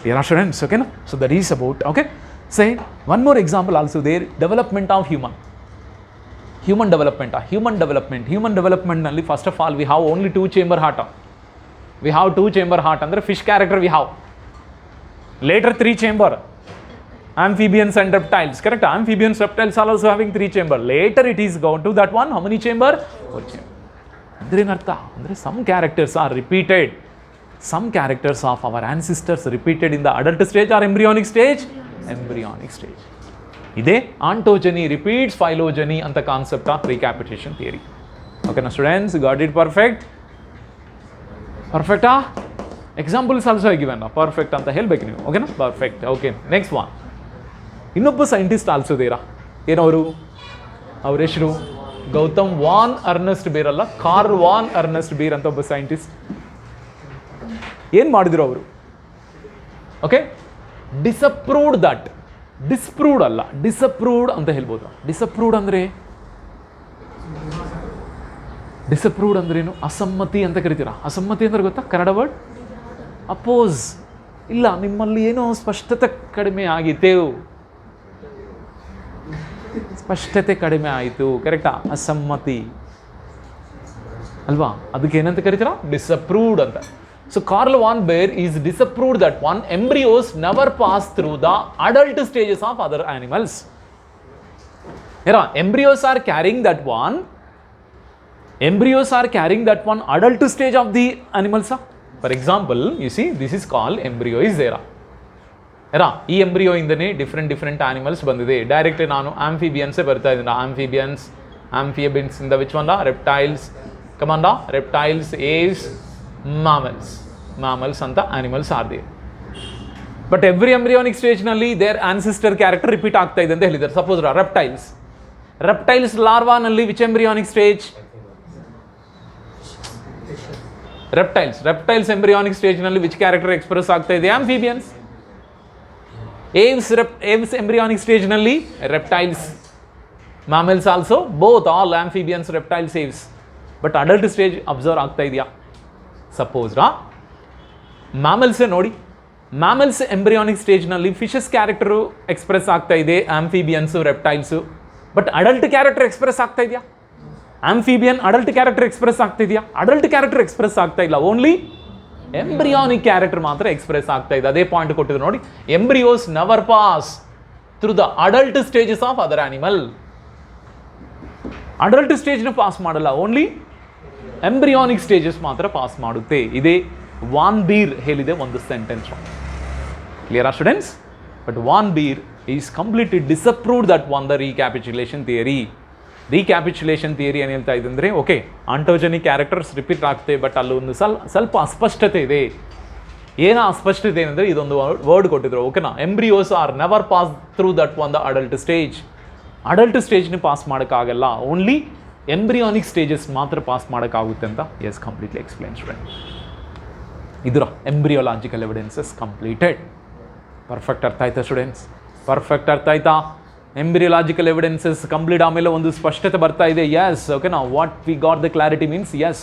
Clear students? Okay, no? So that is about, okay. Say one more example also there, development of human development ನಲ್ಲಿ first of all we have only 2 chamber heart. We have 2 chamber heart ಅಂದ್ರೆ fish character we have. Later 3 chamber. Amphibians and reptiles, correct? Amphibians, reptiles are also having 3 chamber. Later it is gone to that one. How many chamber? 4 chamber. Andre nartha, andre some characters are repeated. Some characters of our ancestors repeated in the adult stage or embryonic stage? Embryonic stage. Ide ontogeny repeats phylogeny and the concept of recapitulation theory. Okay, now students, got it perfect? Perfect? Examples also given. Perfect anta helbeku ನೀವು. Okay na? Perfect. Okay, next one. ಇನ್ನೊಬ್ಬ scientist also Dera. ಏನವರು? ಅವ್ರ ಹೆಸರು Gautam von Ernst ಬೇರ್ ಅಲ್ಲ, Karl von Ernst Baer ಅಂತ ಒಬ್ಬ scientist. ಏನು ಮಾಡಿದ್ರು ಅವರು? ಓಕೆ, ಡಿಸಪ್ರೂವ್ಡ್ ಅಂತ ಹೇಳ್ಬೋದು. ಡಿಸಪ್ರೂವ್ಡ್ ಅಂದ್ರೇನು? ಅಸಮ್ಮತಿ ಅಂತ ಕರಿತೀರಾ. ಅಸಮ್ಮತಿ ಅಂದ್ರೆ ಗೊತ್ತಾ ಕನ್ನಡ ವರ್ಡ್? ಅಪೋಸ್. ಇಲ್ಲ, ನಿಮ್ಮಲ್ಲಿ ಏನೋ ಸ್ಪಷ್ಟತೆ ಕಡಿಮೆ ಆಯಿತು, ಕರೆಕ್ಟಾ? ಅಸಮ್ಮತಿ ಅಲ್ವಾ? ಅದಕ್ಕೆ ಏನಂತ ಕರಿತೀರಾ? ಡಿಸಪ್ರೂವ್ಡ್ ಅಂತ. So Karl von Baer is disproved that one embryos never pass through the adult stages of other animals. Embryos are carrying that one adult stage of the animals. For example, you see, this is called embryo is there. ಈ embryo ಇಂದನೇ different animals ಬಂದಿದೆ. Directly ನಾನು ಆಂಫಿಬಿಯನ್ಸೇ ಬರ್ತಾ ಇದ್ದೀನಿ. Amphibians ಇಂದ which one? Reptiles. Command reptiles, aves, mammals ಅಂತ animals are they. But every embryonic ಸ್ಟೇಜ್ನಲ್ಲಿ ದೇರ್ ಆನ್ಸಿಸ್ಟರ್ ಕ್ಯಾರೆಕ್ಟರ್ ರಿಪೀಟ್ ಆಗ್ತಾ ಇದೆ ಅಂತ ಹೇಳಿದ್ದಾರೆ. ಸಪೋಸ್ ರೆಪ್ಟೈಲ್ಸ್ ಲಾರ್ವಾನಲ್ಲಿ which embryonic stage? Reptiles embryonic ಸ್ಟೇಜ್ನಲ್ಲಿ ವಿಚ್ ಕ್ಯಾರೆಕ್ಟರ್ ಎಕ್ಸ್ಪ್ರೆಸ್ ಆಗ್ತಾ ಇದೆ? ಆಂಫಿಬಿಯನ್ಸ್. ಏವ್ಸ್ ಎಂಬ್ರಿಯೋನಿಕ್ ಸ್ಟೇಜ್ನಲ್ಲಿ reptiles. Mammals also, both all amphibians, reptiles, aves. But adult stage observe ಆಗ್ತಾ ಇದೆಯಾ? ಸಪೋಸ್ ಮ್ಯಾಮಲ್ಸೇ ನೋಡಿ, ಮ್ಯಾಮಲ್ಸ್ ಎಂಬ್ರಿಯಾನಿಕ್ ಸ್ಟೇಜ್ನಲ್ಲಿ ಫಿಶಸ್ ಕ್ಯಾರೆಕ್ಟರು ಎಕ್ಸ್ಪ್ರೆಸ್ ಆಗ್ತಾ ಇದೆ, amphibians, reptiles. But adult character express ಆಗ್ತಾ ಇದೆಯಾ? ಆಂಫಿಬಿಯನ್ ಅಡಲ್ಟ್ ಕ್ಯಾರೆಕ್ಟರ್ ಎಕ್ಸ್ಪ್ರೆಸ್ ಆಗ್ತಾ ಇದೆಯಾ? ಅಡಲ್ಟ್ ಕ್ಯಾರೆಕ್ಟರ್ ಎಕ್ಸ್ಪ್ರೆಸ್ ಆಗ್ತಾ ಇಲ್ಲ, ಓನ್ಲಿ ಎಂಬ್ರಿಯಾನಿಕ್ ಕ್ಯಾರೆಕ್ಟರ್ ಮಾತ್ರ ಎಕ್ಸ್ಪ್ರೆಸ್ ಆಗ್ತಾ ಇದೆ. ಅದೇ ಪಾಯಿಂಟ್ ಕೊಟ್ಟಿದ್ರು ನೋಡಿ, embryos never pass through the adult stages of other animal. Adult ಸ್ಟೇಜ್ನ ಪಾಸ್ ಮಾಡಲ್ಲ, ಓನ್ಲಿ ಎಂಬ್ರಿಯಾನಿಕ್ ಸ್ಟೇಜಸ್ ಮಾತ್ರ ಪಾಸ್ ಮಾಡುತ್ತೆ. ಇದೇ ವಾನ್ ಬೀರ್ ಹೇಳಿದೆ ಒಂದು ಸೆಂಟೆನ್ಸ್. ಕ್ಲಿಯರಾ students? But von Baer is completely disproved that one the recapitulation theory. ಏನು ಹೇಳ್ತಾ ಇದೆ ಅಂದರೆ, ಓಕೆ, ಆಂಟೋಜೆನಿಕ್ ಕ್ಯಾರೆಕ್ಟರ್ಸ್ ರಿಪೀಟ್ ಆಗ್ತವೆ, ಬಟ್ ಅಲ್ಲೊಂದು ಸ್ವಲ್ಪ ಅಸ್ಪಷ್ಟತೆ ಇದೆ. ಏನೋ ಅಸ್ಪಷ್ಟತೆ ಏನಂದರೆ ಇದೊಂದು ವರ್ಡ್ ಕೊಟ್ಟಿದ್ರು, ಓಕೆನಾ? Embryos are never pass through that one the adult ಸ್ಟೇಜ್ನ ಪಾಸ್ ಮಾಡೋಕ್ಕಾಗಲ್ಲ, ಓನ್ಲಿ ಎಂಬ್ರಿಯಾನಿಕ್ ಸ್ಟೇಜಸ್ ಮಾತ್ರ ಪಾಸ್ ಮಾಡೋಕ್ಕಾಗುತ್ತೆ ಅಂತ. Yes, completely explain student. ಇದರ ಎಂಬ್ರಿಯೋಲಾಜಿಕಲ್ ಎವಿಡೆನ್ಸಸ್ ಕಂಪ್ಲೀಟೆಡ್. ಪರ್ಫೆಕ್ಟ್ ಅರ್ಥ ಆಯ್ತಾ ಸ್ಟೂಡೆಂಟ್ಸ್? ಎಂಬ್ರಿಯೋಲಾಜಿಕಲ್ ಎವಿಡೆನ್ಸಸ್ ಕಂಪ್ಲೀಟ್ ಆಮೇಲೆ ಒಂದು ಸ್ಪಷ್ಟತೆ ಬರ್ತಾ ಇದೆ. ಎಸ್, ಓಕೆನಾ? What we got the clarity means, yes,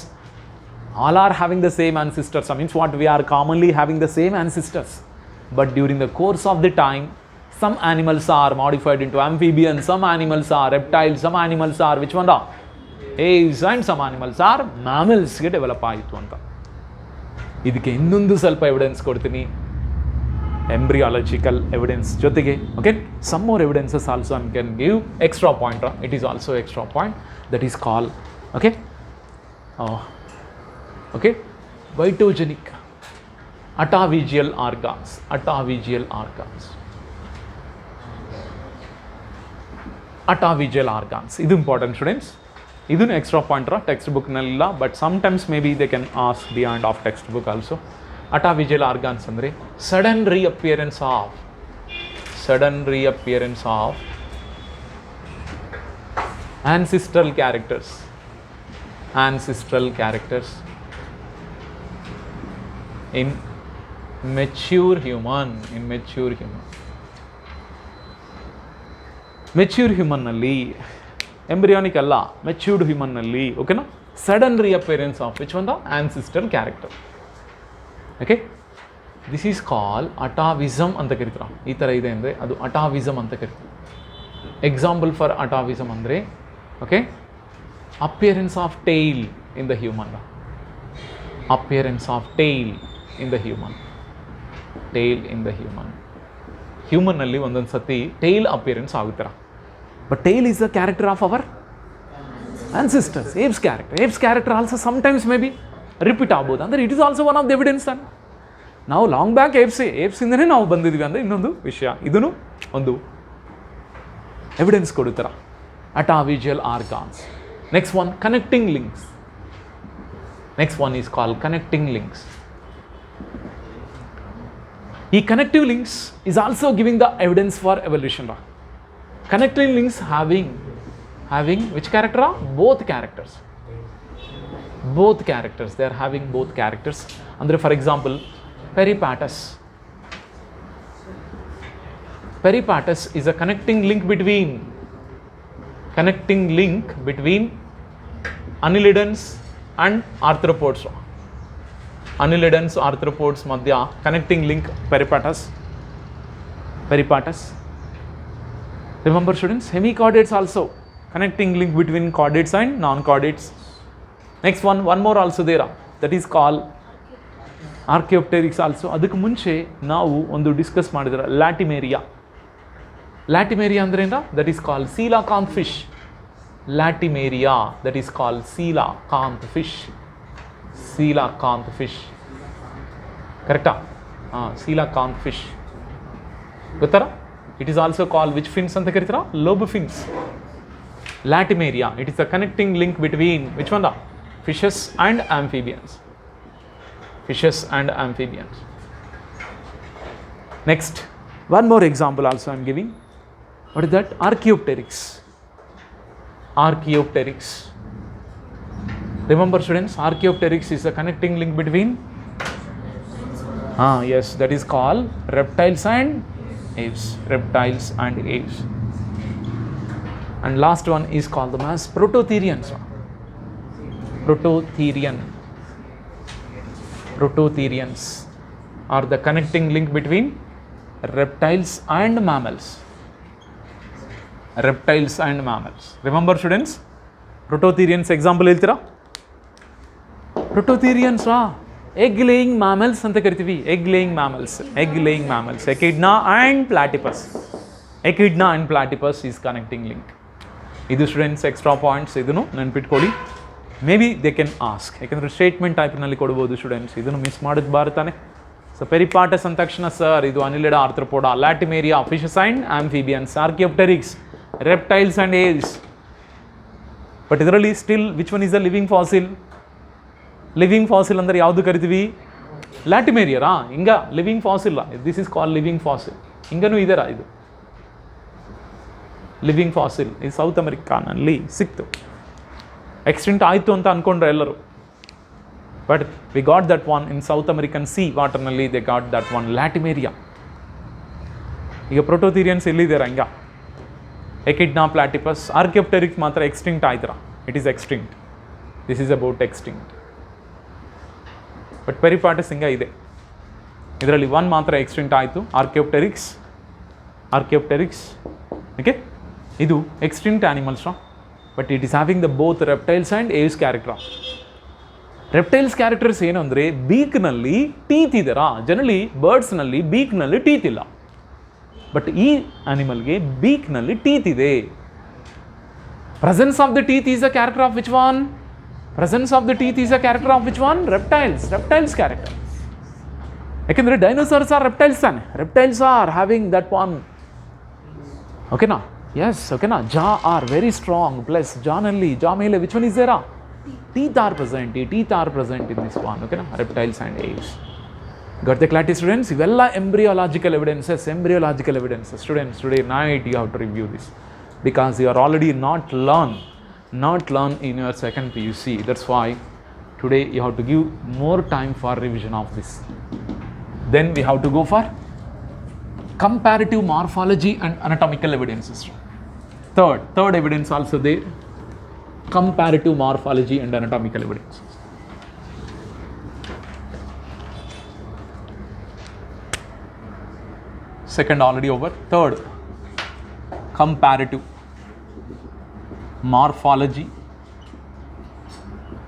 all are having the same ancestors. Means what? We are commonly having the same ancestors. But during the course of the time, some animals are modified into amphibians, some animals are reptiles, some animals are which one? Aves, and some animals are mammals ಗೆ develop ಆಯಿತು ಅಂತ. ಇದಕ್ಕೆ ಇನ್ನೊಂದು ಸ್ವಲ್ಪ evidence ಕೊಡ್ತೀನಿ, embryological evidence ಜೊತೆಗೆ. Okay, some more evidences also I can give extra point. It is also extra point that is called, okay, okay, vitogenic atavigial organs. Atavistic organs. ಇದು important students. ಇದನ್ನು extra ಪಾಯಿಂಟರ text ಬುಕ್ನಲ್ಲಿಲ್ಲ, but sometimes may be they can ask beyond of text book also. Atavistic organs ಅಂದರೆ sudden reappearance of ancestral characters in mature human. Mature ಹ್ಯೂಮನ್ನಲ್ಲಿ, embryonic ಅಲ್ಲ, matured ಹ್ಯೂಮನ್ನಲ್ಲಿ, ಓಕೆನಾ, sudden reappearance of which one the ancestral character. Okay, this is call atavism ಅಂತ ಕರಿತೀರ. ಈ ಥರ ಇದೆ ಅಂದರೆ ಅದು ಅಟಾವಿಸಮ್ ಅಂತ ಕರಿತೀವಿ. ಎಕ್ಸಾಂಪಲ್ ಫಾರ್ ಅಟಾವಿಸಮ್ ಅಂದರೆ, okay, appearance of tail in the human, ಹ್ಯೂಮನ್ನಲ್ಲಿ ಒಂದೊಂದು ಸತಿ ಟೈಲ್ ಅಪಿಯರೆನ್ಸ್ ಆಗುತ್ತೀರ. But tail is the character of our ancestors. Apes character also sometimes may be repeat ಆಗ್ಬೋದು. ಅಂದರೆ it is also one of the evidence. ತಾನೆ ನಾವು long back ಏಪ್ಸಿಂದನೇ ನಾವು ಬಂದಿದ್ವಿ ಅಂದರೆ ಇನ್ನೊಂದು ವಿಷಯ, ಇದನ್ನು ಒಂದು ಎವಿಡೆನ್ಸ್ ಕೊಡುತ್ತಾರೆ. Atavistic organs. Next one connecting links. Next one is called connecting links. ಈ connective links is also giving the evidence for evolution. Connecting links having which character? Both characters. They are having both characters. Andre for example, peripatus is a connecting link between annelidans and arthropods. Arthropods madhya connecting link peripatus. Remember students, hemichordates also connecting link between chordates and non-chordates. Next one more also there, that is called Archaeopteryx also. ಅದಕ್ಕೆ ಮುಂಚೆ ನಾವು ಒಂದು discuss ಮಾಡಿದ್ರೆ Latimeria ಅಂದ್ರೆ ಏನ? That is called coelacanth fish. Coelacanth fish ಕರೆಕ್ಟಾ? Coelacanth fish ಗೊತ್ತಾರ? It is also called which fins ಅಂತ ಕರಿತಾರ? Lobe fins. Latimeria, it is a connecting link between which one? Fishes and amphibians. Next, one more example also I am giving. What is that? Archaeopteryx. Remember students, Archaeopteryx is a connecting link between yes, that is called reptiles and aves. And last one is called them as prototherians. Prototherians are the connecting link between reptiles and mammals. Remember students, prototherians example ಹೇಳ್ತೀರಾ? prototherians egg laying mammals ಅಂತ ಕರಿತೀವಿ. egg laying mammals echidna and platypus is connecting link. ಇದು students extra points. ಇದನ್ನು ನೆನ್ಪಿಟ್ಕೊಳ್ಳಿ. May be they can ask, ಯಾಕಂದರೆ statement ಟೈಪ್ನಲ್ಲಿ ಕೊಡ್ಬೋದು students. ಇದನ್ನು miss ಮಾಡಿದ್ ಬಾರ್ತಾನೆ. ಸೊ ಪೆರಿಪಾಟಸ್ ಅಂದ ತಕ್ಷಣ ಸರ್ ಇದು Annelida Arthropoda, Latimeria fishes and amphibians, Archaeopteryx reptiles and aves. But ಇದರಲ್ಲಿ still which one is a living fossil ಅಂದರೆ ಯಾವುದು ಕರಿತೀವಿ? ಲ್ಯಾಟಿಮೇರಿಯರಾ? ಹಿಂಗ living fossil, this is call living fossil. ಹಿಂಗನೂ ಇದೆರಾ? ಇದು ಲಿವಿಂಗ್ ಫಾಸಿಲ್ ಈ ಸೌತ್ ಅಮೆರಿಕಾನಲ್ಲಿ ಸಿಕ್ತು. ಎಕ್ಸ್ಟಿಂಟ್ ಆಯಿತು ಅಂತ ಅಂದ್ಕೊಂಡ್ರೆ ಎಲ್ಲರೂ, but we got that one in South American sea ವಾಟರ್ನಲ್ಲಿ. They got that one Latimeria. ಈಗ ಪ್ರೊಟೋಥೀರಿಯನ್ಸ್ ಎಲ್ಲಿದ್ದೀರಾ? ಹಿಂಗ ಎಕಿಡ್ನಾ, ಪ್ಲಾಟಿಪಸ್, ಆರ್ಕಿಯೋಪ್ಟೆರಿಕ್ಸ್ ಮಾತ್ರ ಎಕ್ಸ್ಟಿಂಕ್ಟ್ ಆಯ್ತರ. It is extinct. This is about extinct. But Peripatus ಹಿಂಗ ಇದೆ. ಇದರಲ್ಲಿ ಒನ್ ಮಾತ್ರ ಎಕ್ಸ್ಟಿಂಕ್ಟ್ ಆಯಿತು, ಆರ್ಕಿಯೋಪ್ಟೆರಿಕ್ಸ್. ಓಕೆ, ಇದು extinct animals, but it is having the both reptiles and aves character. Reptiles characters ಏನು ಅಂದರೆ ಬೀಕ್ನಲ್ಲಿ ಟೀತ್ ಇದೆರಾ? ಜನರಲಿ ಬರ್ಡ್ಸ್ನಲ್ಲಿ ಬೀಕ್ನಲ್ಲಿ ಟೀತ್ ಇಲ್ಲ, ಬಟ್ ಈ ಆನಿಮಲ್ಗೆ ಬೀಕ್ನಲ್ಲಿ ಟೀತ್ ಇದೆ. Presence of the teeth is a character of which one? Reptiles character. ಯಾಕೆಂದರೆ ಡೈನೋಸಾರ್ಸ್ ಆರ್ ರೆಪ್ಟೈಲ್ಸ್ ತಾನೆ. Reptiles are having that one. ಓಕೆನಾ? Yes, okay na, jaw are very strong, plus jaw nalli, jaw mele, which one is there? Teeth are present, teeth are present in this one, okay na, reptiles and apes. Got the clarity, students? Ivella embryological evidences, students, today night you have to review this, because you are already not learn in your second PUC. That's why today you have to give more time for revision of this. Then we have to go for comparative morphology and anatomical evidences. Third evidence also there, comparative morphology and anatomical evidences. Second already over. Third, comparative morphology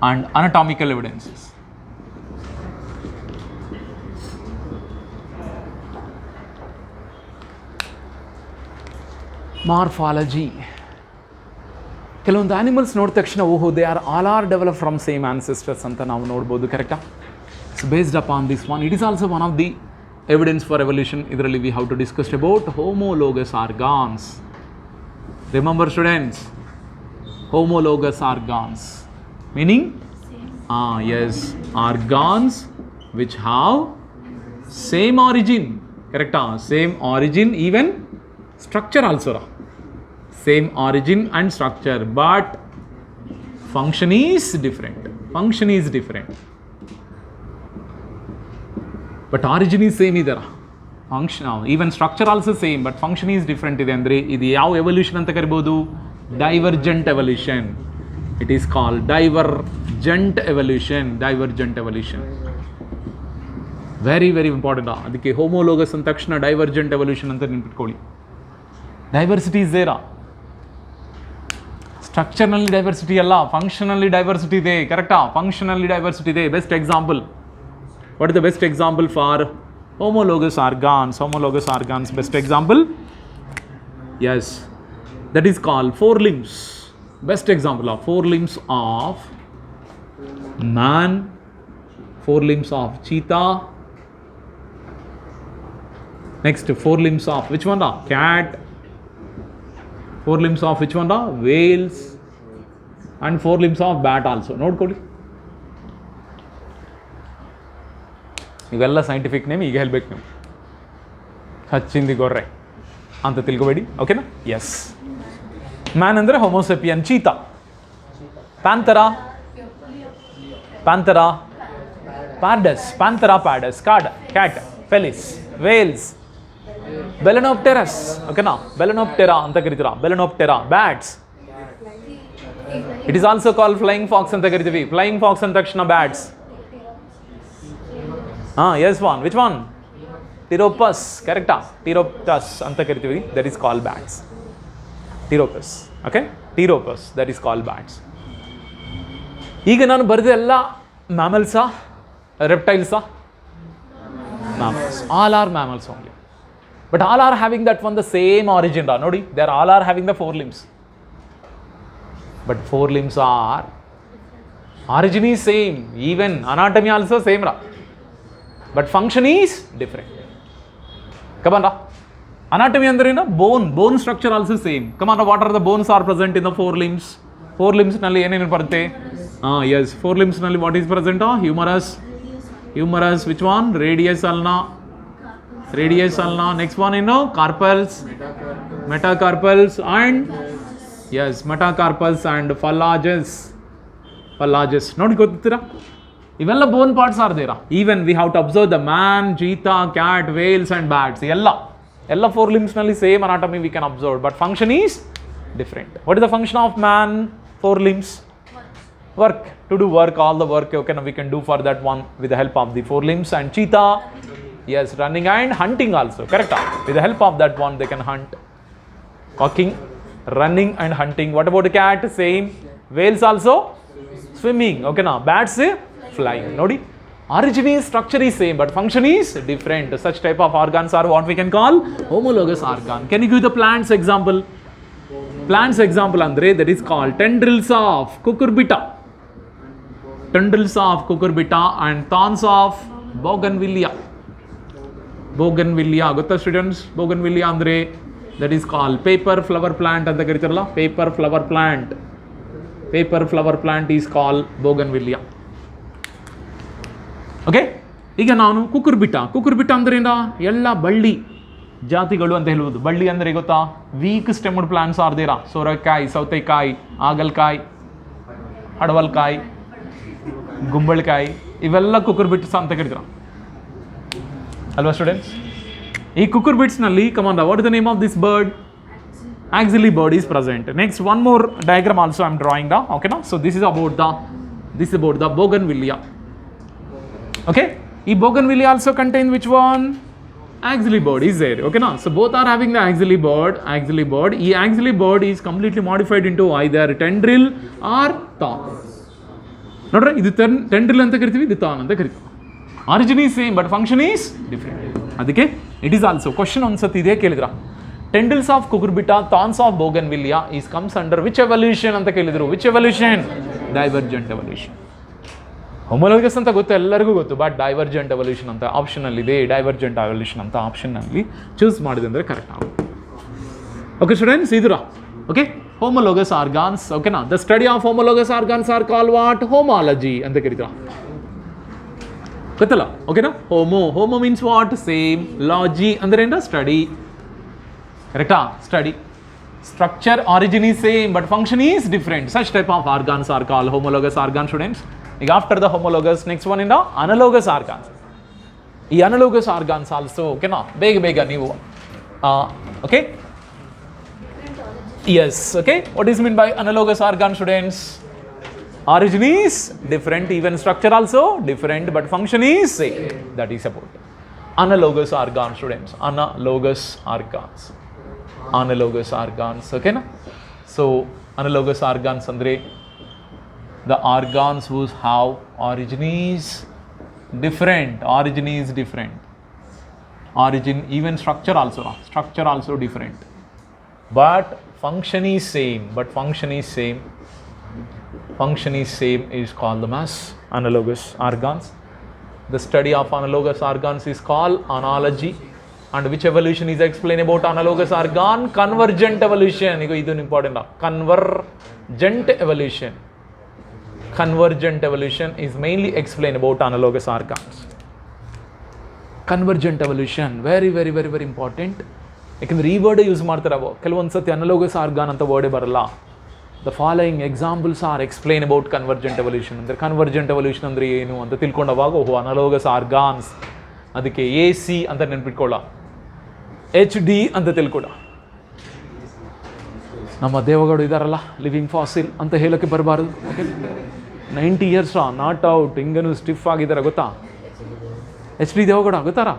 and anatomical evidences. Morphology. ಕೆಲವೊಂದು animals ನೋಡಿದ ತಕ್ಷಣ ಓಹೋ they all are develop from same ancestors ಅಂತ ನಾವು ನೋಡ್ಬೋದು, ಕರೆಕ್ಟಾ? So based upon this one, it is also one of the evidence for evolution. ಇದರಲ್ಲಿ we have to discuss about homologous organs. Remember students, homologous organs meaning yes, organs which have same origin, correct? Same origin, even structure also, same origin and structure, but function is different, but origin is same idara, function even structure also same, but function is different ide andre idu yav evolution anta karibodu? Divergent evolution. It is called divergent evolution. Very very important. ಅದಕ್ಕೆ homologous ಅಂದ ತಕ್ಷಣ divergent evolution ಅಂತ ನೆನ್ಪಿಟ್ಕೊಳ್ಳಿ. Diversity is Dera, ಸ್ಟ್ರಕ್ಚರ್ನಲ್ಲಿ diversity ಅಲ್ಲ, ಫಂಕ್ಷನಲ್ಲಿ diversity ಇದೆ, ಕರೆಕ್ಟಾ? ಫಂಕ್ಷನಲ್ಲಿ diversity ಇದೆ. Best example, what is the best example for homologous organs? Best example, yes, that is called forelimbs. Best example of forelimbs of man, forelimbs of cheetah, next forelimbs of which one? Cat, forelimbs of which one? Whales, and forelimbs of bat also. ನೋಡ್ಕೊಳ್ಳಿ, ಇವೆಲ್ಲ scientific name. ಈಗ ಹೇಳ್ಬೇಕು ನೀವು, ಹಚ್ಚಿಂದಿ ಗೊರ್ರೆ ಅಂತ ತಿಳ್ಕೊಬೇಡಿ, ಓಕೆನಾ? Yes, man ಅಂದರೆ homo sapien, cheetah, panthera, pardus, cat, felis, whales, balaenopterus, ಓಕೆನಾ? ಬೆಲೆನೋಪ್ಟೆರಾ ಅಂತ ಕರಿತೀರಾ, balaenoptera. Bats, it is also call flying fox ಅಂತ ಕರಿತೀವಿ. ಫ್ಲೈಯಿಂಗ್ ಫಾಕ್ಸ್ ಅಂದ ತಕ್ಷಣ bats. Yes one, which one? Pteropus, ಕರೆಕ್ಟಾ? ಟಿರೋಪ್ಟಸ್ ಅಂತ ಕರಿತೀವಿ, that is call bats. Pteropus, okay? Pteropus, that is call bats. ಈಗ ನಾನು ಬರೆದ ಎಲ್ಲ ಮ್ಯಾಮಲ್ಸಾ, ರೆಪ್ಟೈಲ್ಸಾ? Mammals. All are mammals only, but all are having that one the same origin. ನೋಡಿ, they are all are having the fore limbs, but fore limbs are origin is same, even anatomy also same, but function is different. Come on, anatomy andrena bone structure also same. Come on, what are the bones are present in the four limbs? Four limbs nalli enenu barutte? Yes, four limbs nalli what is present? Humerus, which one? Radius ulna. Next one, carpals, metacarpals, and yes, metacarpals and phalanges. ನೋಡಿ ಗೊತ್ತಿರಾ? ಇವೆಲ್ಲ bone parts are ದೇರಾ. Even we have to observe the man, cheetah, cat, whales and bats. ಎಲ್ಲ fore ಲಿಮ್ಸ್ನಲ್ಲಿ same anatomy we can observe, but function is different. What is the function of man? Fore limbs. Work, to do work, all the work okay, we can do for that one with the help of the four limbs. And cheetah, yes, running and hunting also, correct? With the help of that one they can hunt, walking, running and hunting. What about the cat? Same. Whales also swimming, okay na? Bats flying. Nodi, origin is, structure is same, but function is different. Such type of organs are what we can call homologous organ. Can you give the plants example? Plants example andre, that is called tendrils of cucurbita. Tendrils of cucurbita and thorns of bougainvillea. Bougainvillea, gotta students? Bougainvillea andre that is call paper flower plant ಅಂತ ಕರಿತಾರಲ್ಲ, paper flower plant. Paper flower plant is call bougainvillea. Okay, ಈಗ ನಾನು ಕುಕುರ್ಬಿಟ ಅಂದ್ರೆ ಏನ, ಎಲ್ಲ ಬಳ್ಳಿ ಜಾತಿಗಳು ಅಂತ ಹೇಳ್ಬೋದು. ಬಳ್ಳಿ ಅಂದರೆ ಗೊತ್ತಾ, ವೀಕ್ ಸ್ಟೆಮ್ಡ್ ಪ್ಲಾಂಟ್ಸ್ ಆರ್ ದೇರ. ಸೋರೆಕಾಯಿ, ಸೌತೆಕಾಯಿ, ಆಗಲ್ಕಾಯಿ, ಅಡವಲ್ಕಾಯಿ, ಗುಂಬಳಕಾಯಿ, ಇವೆಲ್ಲ ಕುಕುರ್ಬಿಟ್ಸ್ ಅಂತ ಕರೀತಾರೆ ಅಲ್ವಾ ಸ್ಟೂಡೆಂಟ್ಸ್? ಈ ಕುಕುರ್ಬಿಟ್ಸ್ನಲ್ಲಿ command, what is the name of this bird? Axillary bird is present. Next, one more diagram also I am drawing down. Okay, now so this is about the bougainvillea. Okay, this bougainvillea also contain which one? Axillary bird is there. Okay, now so both are having the axillary bird. This axillary bird is completely modified into either tendril or thorn. Nodra, idu tendril anta karitivi, idu thorn anta karitivi. Origin is same but function is different. Adike it is also question onsati ide kelidra. Tendrils of cucurbita, thorns of bougainvillea is comes under which evolution anta kelidru? Which evolution? Divergent evolution. Homologous anta gottu ellarigu gottu, but divergent evolution anta optional ide. Divergent evolution anta optionally choose madidandre correct agutte. Okay students, idura. Okay, homologous organs. Okay na, the study of homologous organs are called what? Homology anta karitara. Gottalla? Okay na, homo means what? Same. Logy andre enda study. Correct? Study. Structure, origin is same but function is different. Such type of organs are called homologous organs, students. Like after the homologous, next one in the analogous organs. The analogous organs also, okay na, bega new. Okay? Yes, okay. What is meant by analogous organ, students? Origin is different, even structure also different, but function is same. That is about analogous organs, students. Analogous organs, okay na? So analogous organs andre the organs whose have origin is different. Origin, even structure also different, but function is same. Is called them as analogous organs. The study of analogous organs is called analogy. And which evolution is explained about analogous organ? Convergent evolution. This is important. Convergent evolution is mainly explained about analogous organs. Convergent evolution, very important. ಯಾಕಂದ್ರೆ ಈ word use ಮಾಡ್ತಾರೆ ಕೆಲವೊಂದು ಸತಿ ಅನಲೋಗಸ್ argon ಅಂತ ವರ್ಡೇ ಬರಲ್ಲ. The following examples R explain about convergent evolution. ಅಂದರೆ convergent evolution ಅಂದರೆ ಏನು ಅಂತ ತಿಳ್ಕೊಂಡವಾಗ ಅನಲೋಗಸ್ ಆರ್ಗಾನ್ಸ್, ಅದಕ್ಕೆ AC ಅಂತ ನೆನ್ಪಿಟ್ಕೊಳ್ಳ, HD ಅಂತ ತಿಳ್ಕೊಡ. ನಮ್ಮ ದೇವಗೌಡ ಇದ್ದಾರಲ್ಲ ಲಿವಿಂಗ್ ಫಾಸಿಲ್ ಅಂತ ಹೇಳೋಕ್ಕೆ ಬರಬಾರ್ದು. ಓಕೆ, 90 years ನಾಟ್ ಔಟ್, ಹಿಂಗನು ಸ್ಟಿಫ್ ಆಗಿದ್ದಾರೆ ಗೊತ್ತಾ. HD Deve Gowda ಗೊತ್ತಾರಾ?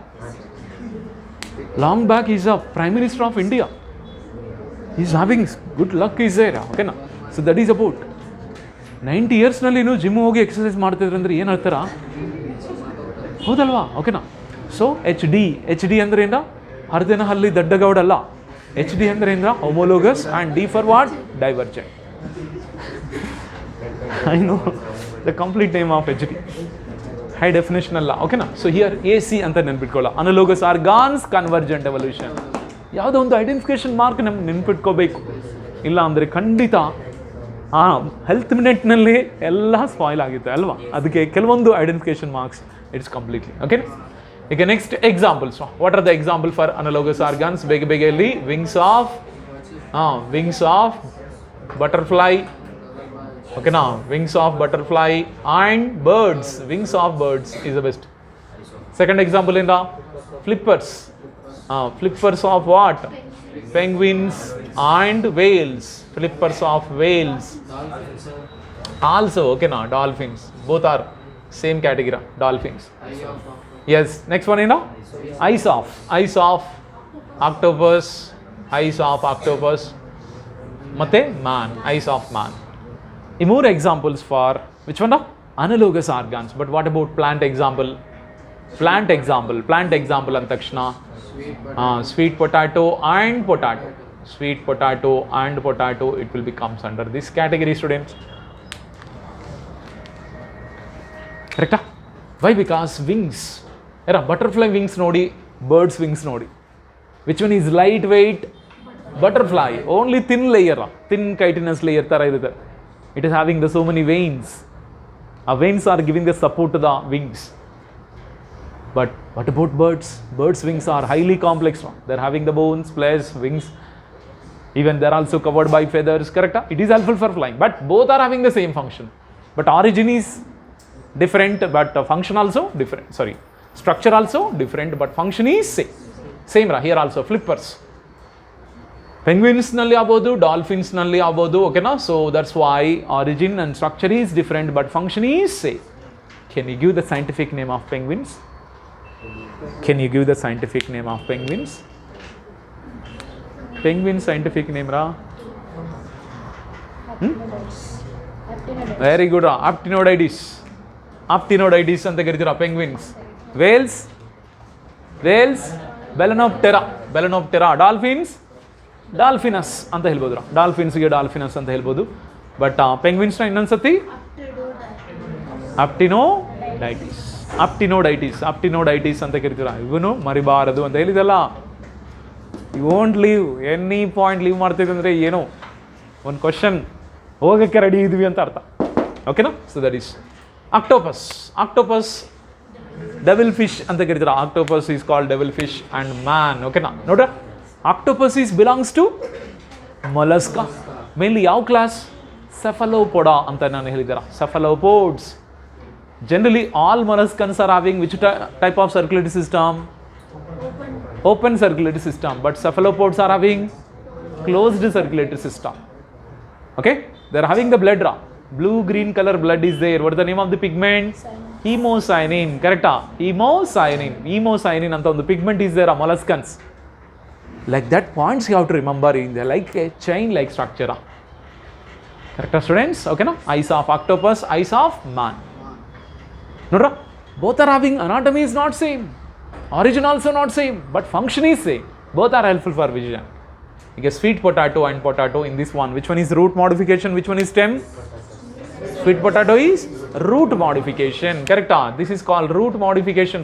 Long back is a Prime Minister of India. He is having good luck is there. Okay na? So that is about 90 years ನಲ್ಲಿ ನೀವು ಜಿಮ್ ಹೋಗಿ exercise ಮಾಡ್ತಿದ್ರೆ ಅಂದ್ರೆ ಏನು ಹೇಳ್ತಾರ ಹೌದಲ್ವಾ? ಓಕೆನಾ? ಸೊ HD ಅಂದ್ರೆ ಏನ? ಹರ್ದೆನ ಹಲ್ಲಿ ದಡ್ಡಗೌಡ ಅಲ್ಲ. HD ಅಂದ್ರೆ ಏನ? Homologous and D for what? Divergent. I know the complete name of HD. High definition ಅಲ್ಲ. ಓಕೆನಾ? ಸೊ ಹಿಯರ್ AC ಅಂತ ನೆನ್ಪಿಟ್ಕೊಳ್ಳ. ಅನಲೋಗಸ್ ಆರ್ಗಾನ್ಸ್, ಕನ್ವರ್ಜೆಂಟ್ ಎವಲ್ಯೂಷನ್. ಯಾವುದೋ ಒಂದು ಐಡೆಂಟಿಫಿಕೇಶನ್ ಮಾರ್ಕ್ ನಮ್ಗೆ ನೆನ್ಪಿಟ್ಕೋಬೇಕು, ಇಲ್ಲ ಅಂದರೆ ಖಂಡಿತ ಹೆಲ್ತ್ ಮಿನಿಟ್ನಲ್ಲಿ ಎಲ್ಲ ಸ್ಪಾಯ್ಲ್ ಆಗುತ್ತೆ ಅಲ್ವಾ. ಅದಕ್ಕೆ ಕೆಲವೊಂದು identification marks it's completely. Okay, ಈಗ next examples. What are the example for analogous organs? ಬೇಗ ಇಲ್ಲಿ wings of butterfly. Okay now, wings of butterfly and birds. Wings of birds is the best. Second example in the flippers. Flippers of what? Penguins and whales. Flippers of whales. Also, okay now, dolphins. Both are same category, dolphins. Yes, next one in the eyes of octopus. Mate man, eyes of man. More examples for which one? Analogous organs. But what about plant example? Plant example antakshna sweet potato and potato. It will becomes under this category, students. Correct? Why? Because wings. Butterfly wings nodi, birds wings nodi. Which one is lightweight? Butterfly, only thin layer, thin chitinous layer ತರ ಇರುತ್ತೆ. It is having the so many veins. Veins are giving the support to the wings. But what about birds? Birds' wings are highly complex. They're having the bones, flesh, wings. Even they're also covered by feathers, correct? It is helpful for flying, but both are having the same function. But origin is different, but function also different. Sorry, structure also different, but function is same. Same here also, flippers. Penguins nalli agodu, dolphins nalli agodu, okay na? So that's why origin and structure is different, but function is same. Can you give the scientific name of penguins? Can you give the scientific name of penguins? Penguin scientific name ra? Very good ra. Aptenoides. Aptenoides anta karitira penguins. Whales? Whales? Balanoptera. Balanoptera. Dolphins? Dolphinus anta helbodu ra. Dolphins ge Dolphinus anta helbodu. But penguins na innonsati? Aptenoides. Aptenoides ಅಂತ ಕರಿತೀರಾ. ಇವನು ಮರಿಬಾರದು ಅಂತ ಹೇಳಿದಲ್ಲ. You won't leave any point leave ಮಾಡ್ತಿದ್ದೆ ಅಂದರೆ ಏನೋ ಒಂದು question ಹೋಗೋಕ್ಕೆ ರೆಡಿ ಇದ್ವಿ ಅಂತ ಅರ್ಥ. ಓಕೆನಾ? So that is octopus. Octopus devil fish ಅಂತ ಕರಿತೀರಾ. Octopus is called devil fish and man. ಓಕೆನಾ? ನೋಡ್ರ, octopus is belongs to Mollusca. Mainly ಯಾವ ಕ್ಲಾಸ್? ಸೆಫಲೋಪೊಡಾ ಅಂತ ನಾನು ಹೇಳಿದ್ದೀರಾ. ಸೆಫಲೋಪೋಡ್ಸ್. Generally, all molluscans are having which type of circulatory system? Open circulatory system. But cephalopods are having closed circulatory system. Okay? They are having the blood. Blue-green color blood is there. What is the name of the pigment? Hemocyanin. Correct? Hemocyanin. Hemocyanin anta ಒಂದು pigment is there. Molluscans. Like that points you have to remember. They are like a chain-like structure. Correct, students? Okay, no? Eyes of octopus, eyes of man. Nodra, both are having anatomy is not same, origin also not same, but function is same. Both are helpful for vision. You get sweet potato and potato in this one. Which one is root modification? Which one is stem? Sweet potato is root modification. Correct? This is called root modification.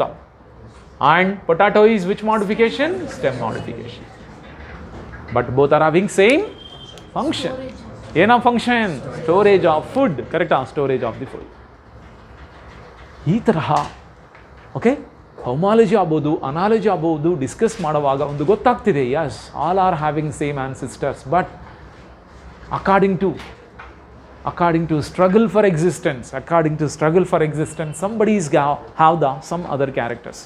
And potato is which modification? Stem modification. But both are having same function. Ena function? Storage of food. Correct? Storage of the food. ಈ ತರಹ okay ಹೋಮಾಲಜಿ ಆಗ್ಬೋದು, analogy ಆಗ್ಬೋದು, discuss ಮಾಡುವಾಗ ಒಂದು ಗೊತ್ತಾಗ್ತಿದೆ. Yes, all are having same ancestors, but according to struggle for existence somebody is have the some other characters.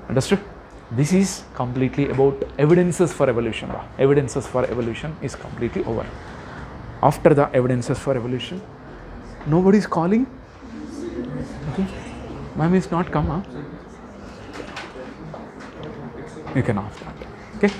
Understood? This is completely about evidences for evolution. Evidences for evolution is completely over. After the evidences for evolution, nobody is calling. Okay, ma'am is not come. You can off that. Okay.